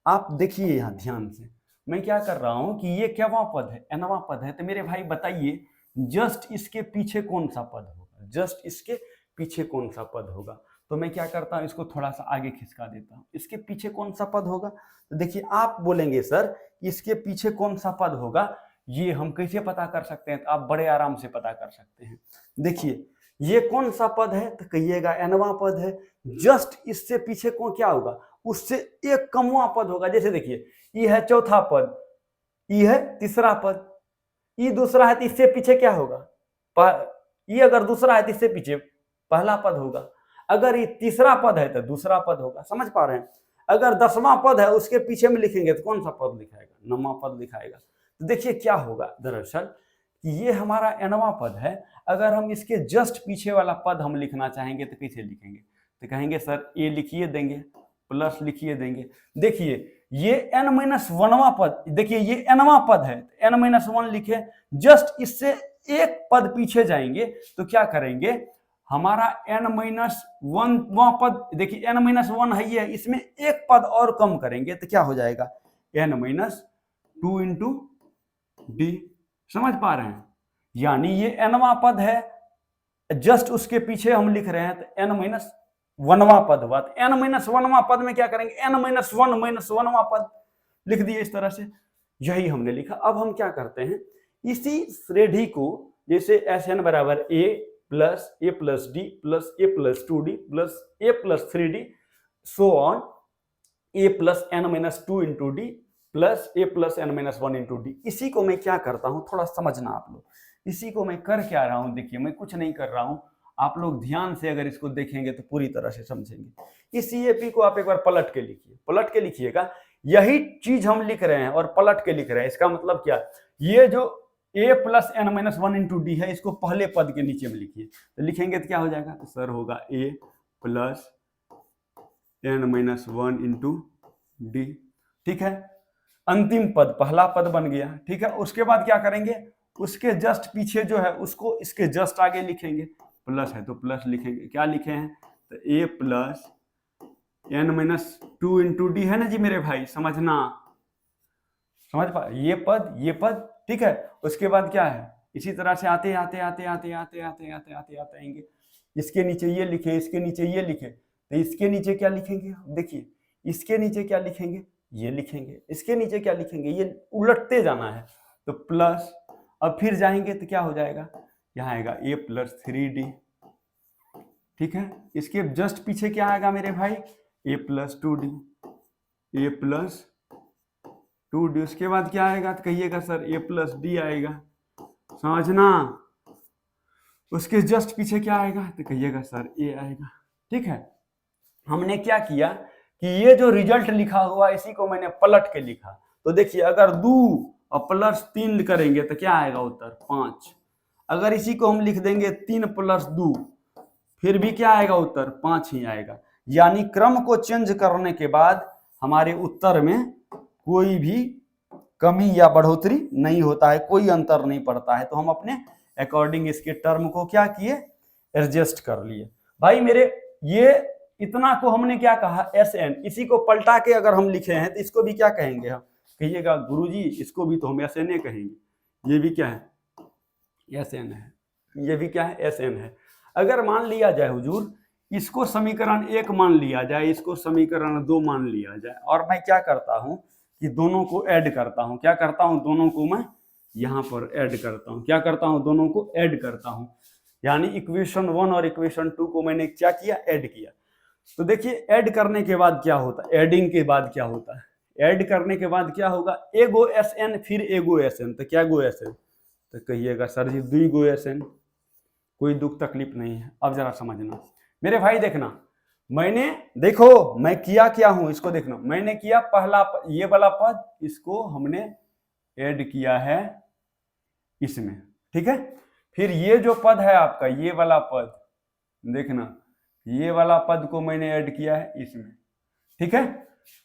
आप देखिए यहाँ ध्यान से। मैं क्या कर रहा हूँ कि ये क्या पद है? nवां पद है। तो मेरे भाई बताइए जस्ट इसके पीछे कौन सा पद होगा? जस्ट इसके पीछे कौन सा पद होगा? तो मैं क्या करता हूँ, इसको थोड़ा सा आगे खिसका देता हूँ। इसके पीछे कौन सा पद होगा? तो देखिए आप बोलेंगे सर इसके पीछे कौन सा पद होगा, ये हम कैसे पता कर सकते हैं? तो आप बड़े आराम से पता कर सकते हैं। देखिए ये कौन सा पद है तो कहिएगा nवां पद है। जस्ट इससे पीछे कौन क्या होगा, उससे एक कमवा पद होगा। जैसे देखिए ई है चौथा पद, ई है तीसरा पद, ई दूसरा है तो इससे पीछे क्या होगा, ई अगर दूसरा है तो इससे पीछे पहला पद होगा। अगर ये तीसरा पद है तो दूसरा पद होगा। समझ पा रहे हैं? अगर 10वां पद है उसके पीछे में लिखेंगे तो कौन सा पद लिखाएगा, 9वां पद लिखाएगा। तो देखिए क्या होगा दरअसल, ये हमारा nवां पद है। अगर हम इसके जस्ट पीछे वाला पद हम लिखना चाहेंगे तो कैसे लिखेंगे, तो कहेंगे सर ए लिखिए देंगे, प्लस लिखिए देंगे। देखिए ये n-1वां पद, देखिए ये nवां पद है, n-1 लिखे। जस्ट इससे एक पद पीछे जाएंगे तो क्या करेंगे, हमारा n-1वां पद, देखिए n-1 है ये, इसमें एक पद और कम करेंगे तो क्या हो जाएगा, n-2 इंटू डी। समझ पा रहे हैं? यानी ये nवां पद है, जस्ट उसके पीछे हम लिख रहे हैं तो n-1वां पद हुआ। तो n-1वां पद में क्या करेंगे, n-1-1वां पद लिख दिए इस तरह से। यही हमने लिखा। अब हम क्या करते हैं, इसी श्रेणी को जैसे Sn बराबर a plus a plus D plus a plus 2d plus a plus 3d so on a plus n-2 into D plus a plus n-1 into D. इसी को मैं क्या करता हूं, थोड़ा समझना आप लोग, इसी को मैं कर क्या रहा हूं। देखिए मैं कुछ नहीं कर रहा हूं, आप लोग ध्यान से अगर इसको देखेंगे तो पूरी तरह से समझेंगे। इस CAP को आप एक बार पलट के लिखिए, पलट के लिखिएगा। यही चीज हम लिख रहे हैं और पलट के लिख रहे हैं। इसका मतलब क्या, ये जो a plus n-1 into D है, इसको पहले पद के नीचे में लिखिए। तो लिखेंगे तो क्या हो जाएगा, तो सर होगा a plus n-1 into d. ठीक है, अंतिम पद पहला पद बन गया। ठीक है, उसके बाद क्या करेंगे, उसके जस्ट पीछे जो है उसको इसके जस्ट आगे लिखेंगे। प्लस है तो प्लस लिखेंगे। क्या लिखे हैं, तो a plus n-2 into D है ना जी मेरे भाई, समझना, समझ पा, ये पद। ठीक है, उसके बाद क्या है, इसी तरह से आते आएंगे। इसके नीचे ये लिखे, इसके नीचे ये लिखे, तो इसके नीचे क्या लिखेंगे, देखिए इसके नीचे क्या लिखेंगे, ये लिखेंगे। इसके नीचे क्या लिखेंगे, ये उलटते जाना है। तो प्लस, अब फिर जाएंगे तो क्या हो जाएगा, यहाँ आएगा a प्लस 3d। ठीक है, इसके जस्ट पीछे क्या आएगा मेरे भाई, a plus 2d, a plus 2d। उसके बाद क्या आएगा तो कहिएगा सर a प्लस d आएगा, समझना। उसके जस्ट पीछे क्या आएगा तो कहिएगा सर a आएगा। ठीक है, हमने क्या किया कि ये जो रिजल्ट लिखा हुआ इसी को मैंने पलट के लिखा। तो देखिए अगर 2 और प्लस 3 करेंगे तो क्या आएगा उत्तर 5। अगर इसी को हम लिख देंगे 3 प्लस 2, फिर भी क्या आएगा उत्तर 5 ही आएगा। यानी क्रम को चेंज करने के बाद हमारे उत्तर में कोई भी कमी या बढ़ोतरी नहीं होता है, कोई अंतर नहीं पड़ता है। तो हम अपने अकॉर्डिंग इसके टर्म को क्या किए, एडजस्ट कर लिए। भाई मेरे ये इतना को हमने क्या कहा Sn, इसी को पलटा के अगर हम लिखे हैं तो इसको भी क्या कहेंगे हम, कहिएगा गुरुजी इसको भी तो हम Sn कहेंगे। ये भी क्या है, Sn है। ये भी क्या है, Sn है। अगर मान लिया जाए हुजूर, इसको समीकरण 1 मान लिया जाए, इसको समीकरण 2 मान लिया जाए, और मैं क्या करता हूं कि दोनों को ऐड करता हूं। क्या करता हूं, दोनों को मैं यहां पर ऐड करता हूं। क्या करता हूं, दोनों को ऐड करता हूं। यानी इक्वेशन 1 और इक्वेशन 2 को मैंने क्या किया, ऐड किया। तो देखिए ऐड करने के बाद क्या होता है, एडिंग के बाद क्या होता है, ऐड करने के बाद क्या होगा, ए गो Sn फिर ए गो Sn। तो क्या गो Sn, तो कहिएगा सर जी 2 गो Sn। कोई दुख तकलीफ नहीं है। अब जरा समझना मेरे भाई, देखना मैंने, देखो मैं किया क्या हूं, इसको देखना, मैंने किया पहला ये वाला पद, इसको हमने ऐड किया है इसमें। ठीक है, फिर ये जो पद है आपका, ये वाला पद देखना, ये वाला पद को मैंने ऐड किया है इसमें। ठीक है,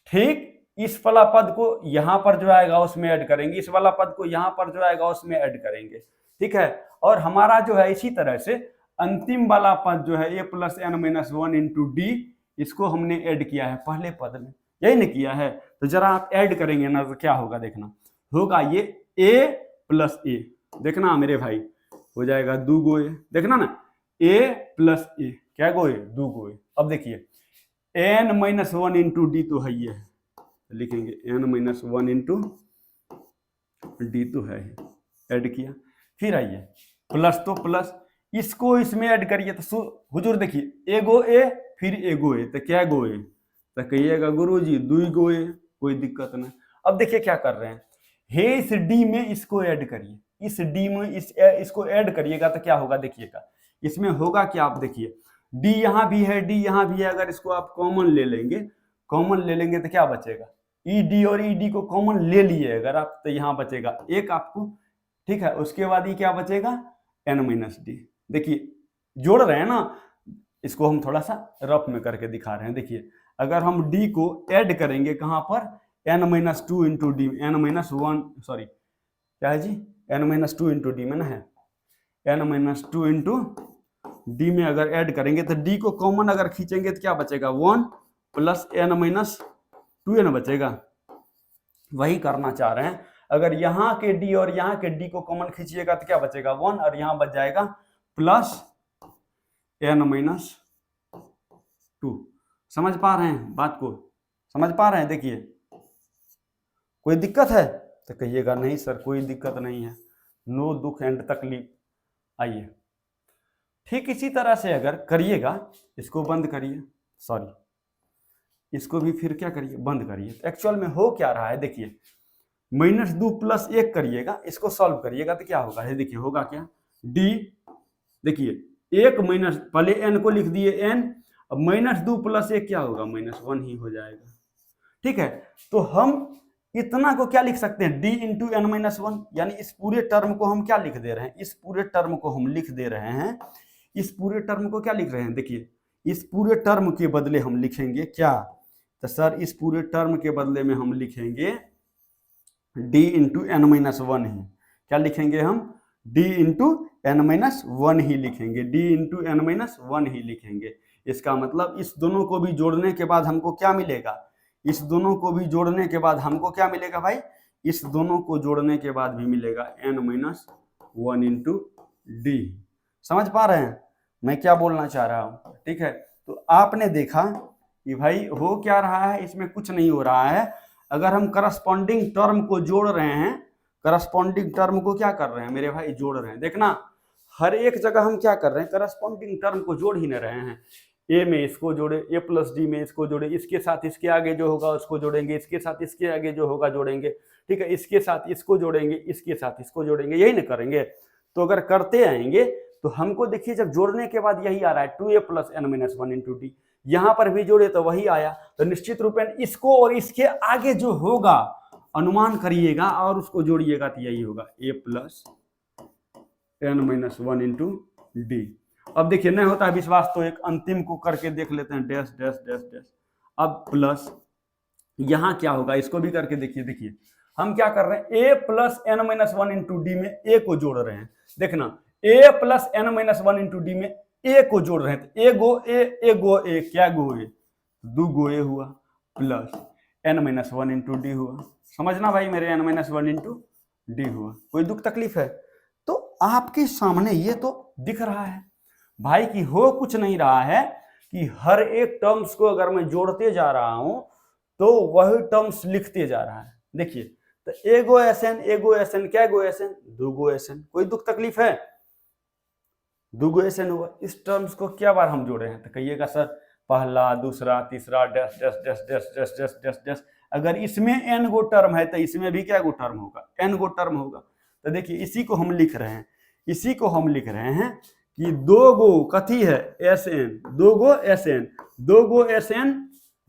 ठीक इस वाला पद को यहां पर जो आएगा उसमें ऐड करेंगे, इस वाला पद को यहां पर जो आएगा उसमें ऐड करेंगे। ठीक है, और हमारा जो है इसी तरह से अंतिम वाला पद जो है a plus n-1 into D, इसको हमने ऐड किया है पहले पद में, यही नहीं किया है। तो जरा आप ऐड करेंगे ना तो क्या होगा, देखना होगा ये a प्लस a, देखना मेरे भाई हो जाएगा 2 गो a, देखना ना a प्लस a, क्या गो a, 2 गो a। अब देखिए n-1 इंटू डी तो है, ये है, लिखेंगे n-1 इंटू डी तो है, ऐड किया। फिर आइए प्लस, तो प्लस इसको इसमें ऐड करिए तो हुजूर देखिए एगो ए फिर एगो ए, तो क्या गो ए, तो कहिएगा गुरुजी 2 गो ए, कोई दिक्कत नहीं। अब देखिए क्या कर रहे हैं, हे इस डी में इसको ऐड करिए, इस डी में इसको ऐड करिएगा तो क्या होगा देखिएगा, इसमें होगा क्या, आप देखिए डी यहाँ भी है, डी यहाँ भी है, अगर इसको आप कॉमन ले लेंगे तो क्या बचेगा, ई डी और ई डी को कॉमन ले लिए अगर आप, तो यहाँ बचेगा एक आपको, ठीक है। उसके बाद ये क्या बचेगा, एन माइनस डी। देखिए जोड़ रहे हैं ना, इसको हम थोड़ा सा रफ में करके दिखा रहे हैं। देखिए अगर हम डी को ऐड करेंगे कहाँ पर, N minus two into D, N minus one, sorry क्या है जी, N minus two into D में ना है, N minus two into D में अगर ऐड करेंगे तो डी को कॉमन अगर खींचेंगे तो क्या बचेगा, 1 plus N minus two N बचेगा। वही करना चाह रहे हैं, अगर यहाँ के डी और यहाँ के डी को कॉमन खींचिएगा तो क्या बचेगा 1, और यहाँ बच जाएगा प्लस एन माइनस टू। समझ पा रहे हैं बात को, समझ पा रहे हैं। देखिए कोई दिक्कत है तो कहिएगा नहीं सर कोई दिक्कत नहीं है, नो दुख एंड तकलीफ। आइए ठीक इसी तरह से अगर करिएगा, इसको बंद करिए, सॉरी इसको भी फिर क्या करिए, बंद करिए। तो एक्चुअल में हो क्या रहा है देखिए, -2 प्लस 1 करिएगा, इसको सॉल्व करिएगा तो क्या होगा, है देखिए होगा क्या, डी देखिए 1 माइनस, पहले एन को लिख दिए एन, अब -2 प्लस 1 क्या होगा, -1 ही हो जाएगा, ठीक है। तो हम इतना को क्या लिख सकते हैं, D into N minus one, यानी इस पूरे टर्म को हम क्या लिख दे रहे हैं, इस पूरे टर्म को हम लिख दे रहे हैं, इस पूरे टर्म को क्या लिख रहे हैं, देखिए इस पूरे टर्म के बदले हम लिखेंगे क्या, तो सर इस पूरे टर्म के बदले में हम लिखेंगे D into N minus one ही, क्या लिखेंगे हम, D into N minus one ही लिखेंगे, D into N minus one ही लिखेंगे। इसका मतलब इस दोनों को भी जोड़ने के बाद हमको क्या मिलेगा, इस दोनों को भी जोड़ने के बाद हमको क्या मिलेगा भाई, इस दोनों को जोड़ने के बाद भी मिलेगा N minus one into D. समझ पा रहे हैं मैं क्या बोलना चाह रहा हूँ, ठीक है। तो आपने देखा कि भाई हो क्या रहा है, इसमें कुछ नहीं हो रहा है। अगर हम करस्पॉन्डिंग टर्म को जोड़ रहे हैं, करस्पॉन्डिंग टर्म को क्या कर रहे हैं मेरे भाई, जोड़ रहे हैं। देखना हर एक जगह हम क्या कर रहे हैं, करस्पॉन्डिंग टर्म को जोड़ ही नहीं रहे हैं। ए में इसको जोड़े, ए प्लस डी में इसको जोड़े, इसके साथ इसके आगे जो होगा उसको जोड़ेंगे, इसके साथ इसके आगे जो होगा जोड़ेंगे, ठीक है, इसके साथ इसको जोड़ेंगे, इसके साथ इसको जोड़ेंगे, यही ना करेंगे। तो अगर करते आएंगे तो हमको देखिए जब जोड़ने के बाद यही आ रहा है 2a plus N minus one into D, यहाँ पर भी जोड़े तो वही आया। तो निश्चित रूप में इसको और इसके आगे जो होगा अनुमान करिएगा और उसको जोड़िएगा तो यही होगा a plus N minus one into d. अब देखिए नहीं होता है विश्वास तो एक अंतिम को करके देख लेते हैं, डैश डैश डैश डैश। अब प्लस यहाँ क्या होगा, इसको भी करके देखिए। देखिए हम क्या कर रहे हैं, a plus N minus one into D में a को जोड़ रहे हैं। देखना a plus N minus one into D में a को जोड़ रहे हैं, तो a गो a क्या गो a, 2 गो a हुआ, plus N minus one into d हुआ। समझना भाई मेरे, n minus one into d हुआ। कोई दुख तकलीफ है? तो आपके सामने ये तो दिख रहा है भाई कि हो कुछ नहीं रहा है, कि हर एक टर्म्स को अगर मैं जोड़ते जा रहा हूं तो वही टर्म्स लिखते जा रहा है। देखिए तो एगो एसएन क्या गो एसएन, 2 गो एसएन। कोई दुख तकलीफ है? 2 गो एसएन हुआ। इस टर्म्स को क्या बार हम जोड़े हैं, तो कहिएगा सर पहला, दूसरा, तीसरा, dash dash dash dash dash dash dash dash. अगर इसमें एन गो टर्म है तो इसमें भी क्या गो टर्म होगा, एन गो टर्म होगा। तो देखिए इसी को हम लिख रहे हैं, इसी को हम लिख रहे हैं कि 2 गो कथी है एस एन, 2 गो एस एन, 2 गो एस एन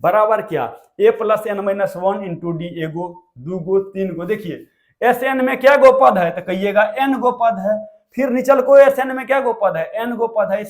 बराबर क्या, a plus N minus one into d, एगो, 2 गो, 3 गो। देखिए एस एन में क्या गो पद है, तो कहिएगा एन गो पद है। फिर निचल को एस एन में क्या गो पद है, एन गो पद है।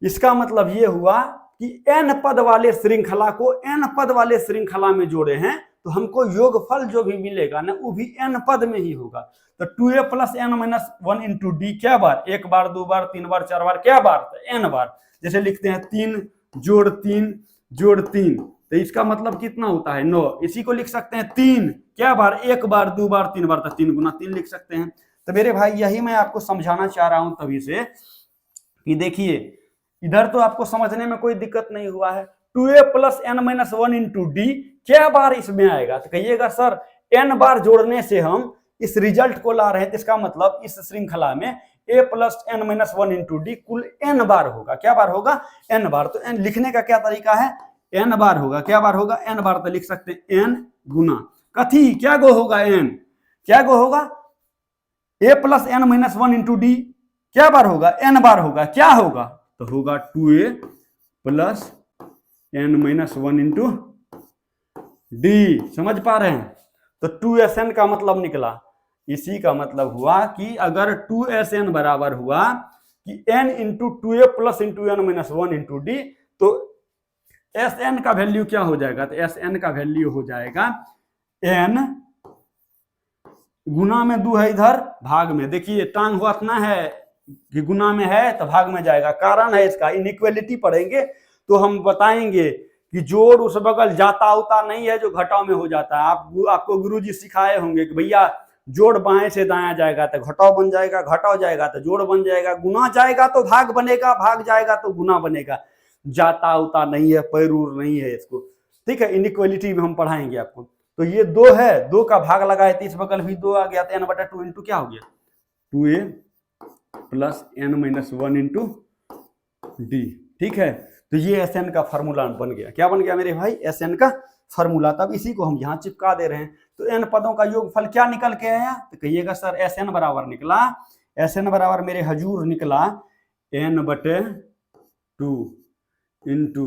इसका मतलब ये हुआ कि एन पद वाले श्रृंखला को एन पद वाले श्रृंखला में जोड़े हैं, तो हमको योगफल जो भी मिलेगा ना वो भी एन पद में ही होगा। तो 2a plus N minus one into d क्या बार, 1 बार, 2 बार, 3 बार, 4 बार, क्या बार, तो एन बार। जैसे लिखते हैं 3 जोड़ 3 जोड़ 3, तो इसका मतलब कितना होता है 9। इसी को लिख सकते हैं 3 क्या बार, 1 बार, 2 बार, 3 बार, तो 3 गुना 3 लिख सकते हैं। तो मेरे भाई यही मैं आपको समझाना चाह रहा हूं तभी से कि देखिए इधर तो आपको समझने में कोई दिक्कत नहीं हुआ है। 2a plus N minus one into d क्या बार इसमें आएगा, तो कहिएगा सर n बार जोड़ने से हम इस रिजल्ट को ला रहे हैं। तो इसका मतलब इस श्रृंखला में a plus N minus one into d कुल एन बार होगा। क्या बार होगा? एन बार। तो एन लिखने का क्या तरीका है? एन बार होगा। क्या बार होगा? एन बार। तो लिख सकते हैं एन गुना कथी, क्या गो होगा? एन। क्या गो होगा? A plus N minus one into d क्या बार होगा? एन बार होगा। क्या होगा? तो होगा 2a plus N minus one into D. समझ पा रहे हैं? तो 2sn का मतलब निकला, इसी का मतलब हुआ कि अगर 2sn बराबर हुआ कि n into 2a plus into N minus one into d, तो Sn का वैल्यू क्या हो जाएगा? तो Sn का वैल्यू हो जाएगा n गुना में 2 है इधर, भाग में। देखिए टांग हुआ इतना है कि गुना में है तो भाग में जाएगा। कारण है इसका, इनइक्वालिटी पढ़ेंगे तो हम बताएंगे कि जोड़ उस बगल जाता उता नहीं है जो घटाव में हो जाता है। आपको गुरुजी सिखाए होंगे कि भैया जोड़ बाएं से दायां जाएगा तो घटाव बन जाएगा, घटाव जाएगा तो जोड़ बन जाएगा, गुना जाएगा तो भाग बनेगा, भाग जाएगा तो गुना बनेगा। जाता उता नहीं है, पैरूर नहीं है इसको। ठीक है, इनइक्वालिटी में हम पढ़ाएंगे आपको। तो ये 2 है, 2 का भाग लगाए तो इस बगल भी 2 आ गया, तो n बटा 2 इंटू क्या हो गया? 2a plus N minus one into d. ठीक है, तो ये Sn का फॉर्मूला बन गया। क्या बन गया मेरे भाई? Sn का फॉर्मूला। तब इसी को हम यहाँ चिपका दे रहे हैं। तो n पदों का योगफल क्या निकल के आया? तो कहिएगा सर Sn बराबर निकला, Sn बराबर मेरे हजूर निकला n बटे 2 into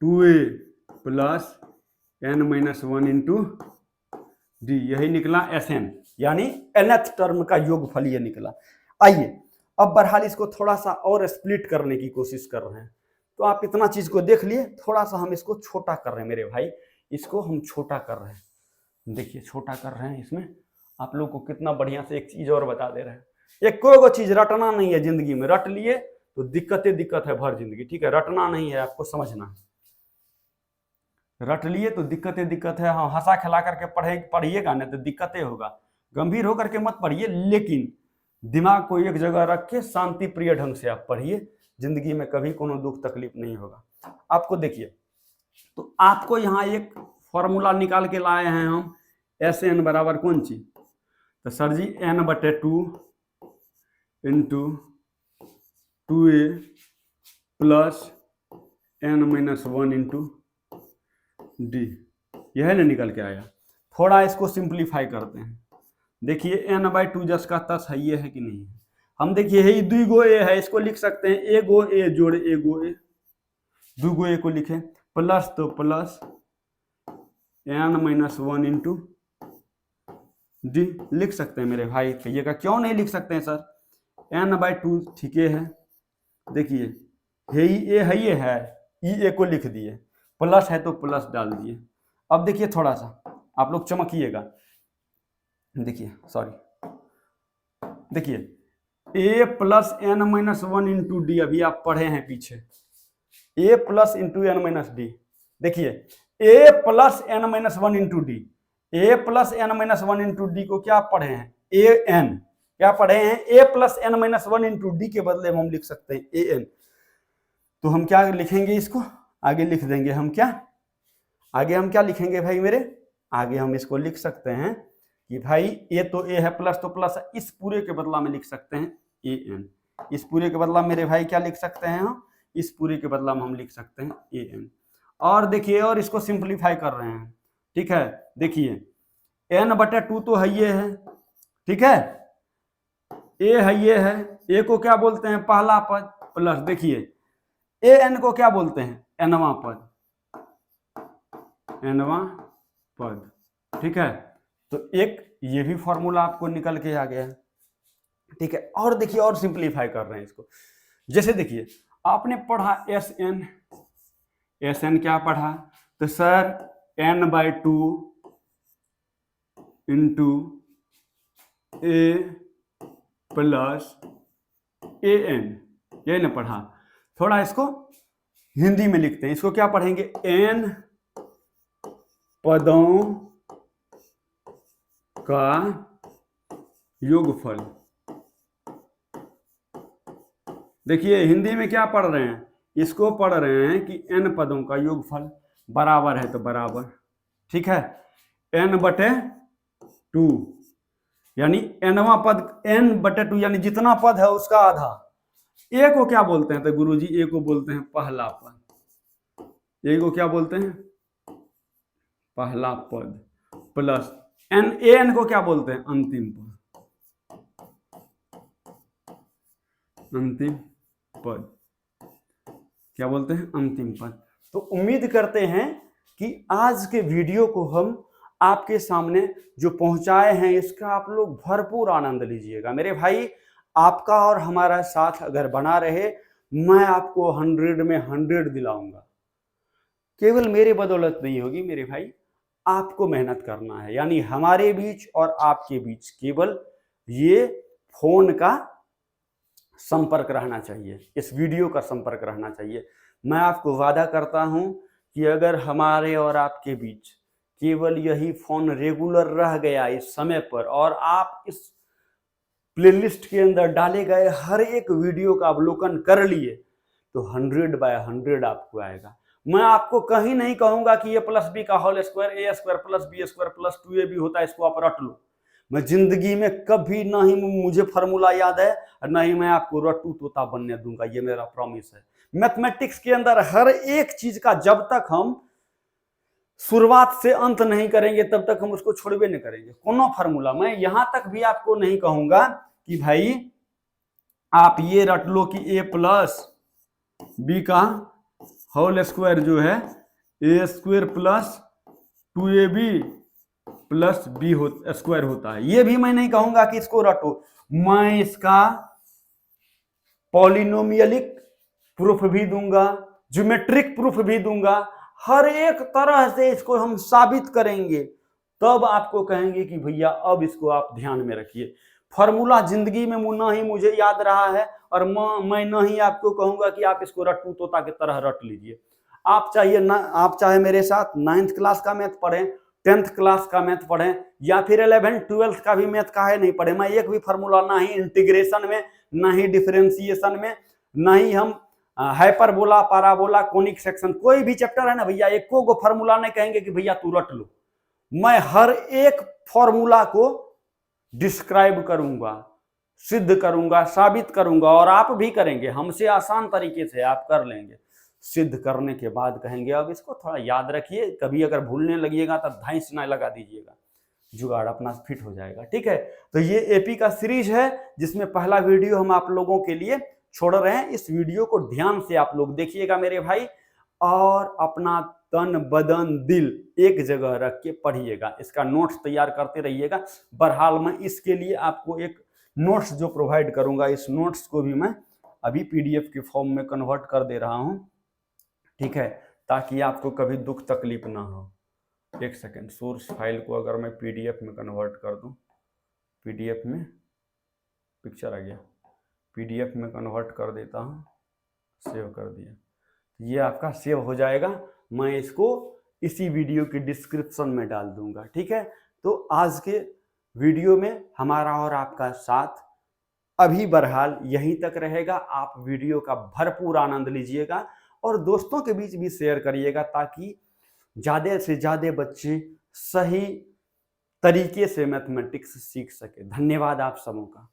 2a plus N minus one into d. यही निकला Sn, यानी nth टर्म का योगफल ये निकला। आइए अब बहरहाल इसको थोड़ा सा और स्प्लिट करने की कोशिश कर रहे हैं। तो आप इतना चीज को देख लिए, थोड़ा सा हम इसको छोटा कर रहे हैं मेरे भाई, इसको हम छोटा कर रहे हैं। देखिए छोटा कर रहे हैं, इसमें आप लोग को कितना बढ़िया से एक चीज और बता दे रहे हैं। एक कोई चीज रटना नहीं है जिंदगी में, रट लिए तो दिक्कत है भर जिंदगी। ठीक है, रटना नहीं है, आपको समझना है। रट लिए तो दिक्कत है। हाँ, हंसा खिला करके पढ़िएगा ना तो दिक्कतें होगा। गंभीर होकर के मत पढ़िए, लेकिन दिमाग को एक जगह रख के शांति प्रिय ढंग से आप पढ़िए। जिंदगी में कभी कोनो दुख तकलीफ नहीं होगा आपको। देखिए, तो आपको यहाँ एक फॉर्मूला निकाल के लाए हैं हम, Sn बराबर कौन चीज? तो सर जी n बटे 2 into 2a plus N minus one into d, यह ना निकल के आया। थोड़ा इसको सिंप्लीफाई करते हैं। देखिए n बाई 2 जस का तस है, ये है कि नहीं है? हम देखिए है 2 गो ए है, इसको लिख सकते हैं ए गो ए जोड़ ए गो ए, 2 गो ए को लिखे प्लस, तो plus N minus one into d लिख सकते हैं मेरे भाई। कहिएगा क्यों नहीं लिख सकते हैं सर? n बाई 2 ठीक है। देखिए हे ये है, ई ए को लिख दिए, प्लस है तो प्लस डाल दिए। अब देखिए थोड़ा सा आप लोग चमकिएगा। देखिए सॉरी, देखिए a plus N minus one into d, अभी आप पढ़े हैं पीछे, a plus into N minus d. देखिए a plus N minus one into d, A plus N minus one into d को क्या पढ़े हैं? A n. क्या पढ़े हैं? A plus N minus one into d के बदले में हम लिख सकते हैं ए एन। तो हम क्या लिखेंगे? इसको आगे लिख देंगे हम क्या? आगे हम क्या लिखेंगे भाई मेरे? आगे हम इसको लिख सकते हैं कि भाई ए तो ए है, प्लस तो प्लस है, इस पूरे के बदला में लिख सकते हैं ए एन। इस पूरे के बदला मेरे भाई क्या लिख सकते हैं हम? इस पूरे के बदला में हम लिख सकते हैं ए एन। और देखिए और इसको सिंप्लीफाई कर रहे हैं। ठीक है, देखिए एन बटे 2 तो है ये है, ठीक है, ए है ये है, ए को क्या बोलते हैं? पहला पद, प्लस देखिए ए एन को क्या बोलते हैं? एनवा पद, एनवा पद। ठीक है, तो एक ये भी फॉर्मूला आपको निकल के आ गया। ठीक है, और देखिए और सिंप्लीफाई कर रहे हैं इसको। जैसे देखिए आपने पढ़ा एस एन क्या पढ़ा? तो sir n by 2 into a plus a n, ये ना पढ़ा। थोड़ा इसको हिंदी में लिखते हैं, इसको क्या पढ़ेंगे? n पदों का योगफल। देखिए हिंदी में क्या पढ़ रहे हैं? इसको पढ़ रहे हैं कि n पदों का योगफल बराबर है तो बराबर। ठीक है, n बटे 2 यानी nवां पद n/2 यानी जितना पद है उसका आधा। ए को क्या बोलते हैं? तो गुरुजी ए को बोलते हैं पहला पद। ए को क्या बोलते हैं? पहला पद। प्लस एन को क्या बोलते हैं? अंतिम पद। अंतिम पद क्या बोलते हैं? अंतिम पद। तो उम्मीद करते हैं कि आज के वीडियो को हम आपके सामने जो पहुंचाए हैं इसका आप लोग भरपूर आनंद लीजिएगा। मेरे भाई, आपका और हमारा साथ अगर बना रहे, मैं आपको 100 में 100 दिलाऊंगा। केवल मेरे बदौलत नहीं होगी मेरे भाई, आपको मेहनत करना है। यानी हमारे बीच और आपके बीच केवल ये फोन का संपर्क रहना चाहिए, इस वीडियो का संपर्क रहना चाहिए। मैं आपको वादा करता हूं कि अगर हमारे और आपके बीच केवल यही फोन रेगुलर रह गया इस समय पर, और आप इस प्लेलिस्ट के अंदर डाले गए हर एक वीडियो का अवलोकन कर लिए, तो 100/100 आपको आएगा। मैं आपको कहीं नहीं कहूंगा कि a+b का whole square a² + b² + 2ab होता है, इसको आप रट लो। मैं जिंदगी में कभी ना ही मुझे फॉर्मूला याद है और ना ही मैं आपको रट्टू तोता बनने दूंगा, ये मेरा प्रॉमिस है। मैथमेटिक्स के अंदर हर एक चीज का जब तक हम शुरुआत से अंत नहीं करेंगे तब तक हम उसको छोड़बे नहीं करेंगे। कोनो फार्मूला मैं यहां तक भी आपको नहीं कहूंगा कि भाई आप ये रट लो कि a+b का होल स्क्वायर जो है a² + 2ab + b² होता है। ये भी मैं नहीं कहूंगा कि इसको रटो, मैं इसका पॉलिनोमियलिक प्रूफ भी दूंगा, ज्योमेट्रिक प्रूफ भी दूंगा। हर एक तरह से इसको हम साबित करेंगे, तब आपको कहेंगे कि भैया अब इसको आप ध्यान में रखिए। फॉर्मूला जिंदगी में ना ही मुझे याद रहा है और मैं ना ही आपको कहूंगा कि आप इसको रट्टू तोता की तरह रट लीजिए। आप चाहे मेरे साथ 9th क्लास का मैथ पढ़ें, 10th क्लास का मैथ पढ़ें, या फिर 11th 12th का भी मैथ काहे नहीं पढ़े, मैं एक भी फॉर्मूला ना ही इंटीग्रेशन में, ना ही डिफरेंशिएशन में, ना ही हम हाइपरबोला, पैराबोला, कोनिक सेक्शन, कोई भी चैप्टर है ना भैया, एको को फॉर्मूला नहीं कहेंगे कि भैया तू रट लो। मैं हर एक फॉर्मूला को डिस्क्राइब करूंगा, सिद्ध करूंगा, साबित करूंगा, और आप भी करेंगे। हमसे आसान तरीके से आप कर लेंगे। सिद्ध करने के बाद कहेंगे अब इसको थोड़ा याद रखिए, कभी अगर भूलने लगिएगा तो धाइस ना लगा दीजिएगा, जुगाड़ अपना फिट हो जाएगा। ठीक है, तो ये एपी का सीरीज है जिसमें पहला वीडियो हम आप लोगों के लिए छोड़ रहे हैं। इस वीडियो को ध्यान से आप लोग देखिएगा मेरे भाई, और अपना तन बदन दिल एक जगह रख के पढ़िएगा, इसका नोट्स तैयार करते रहिएगा। बहरहाल मैं इसके लिए आपको एक नोट्स जो प्रोवाइड करूंगा, इस नोट्स को भी मैं अभी पीडीएफ के फॉर्म में कन्वर्ट कर दे रहा हूं, ठीक है, ताकि आपको कभी दुख तकलीफ ना हो। एक सेकेंड, सोर्स फाइल को अगर मैं पीडीएफ में कन्वर्ट कर दूं, पीडीएफ में पिक्चर आ गया, पीडीएफ में कन्वर्ट कर देता हूं, सेव कर दिया, ये आपका सेव हो जाएगा। मैं इसको इसी वीडियो की डिस्क्रिप्शन में डाल दूंगा। ठीक है, तो आज के वीडियो में हमारा और आपका साथ अभी बहरहाल यहीं तक रहेगा। आप वीडियो का भरपूर आनंद लीजिएगा और दोस्तों के बीच भी शेयर करिएगा, ताकि ज़्यादा से ज़्यादा बच्चे सही तरीके से मैथमेटिक्स सीख सके। धन्यवाद आप सबों का।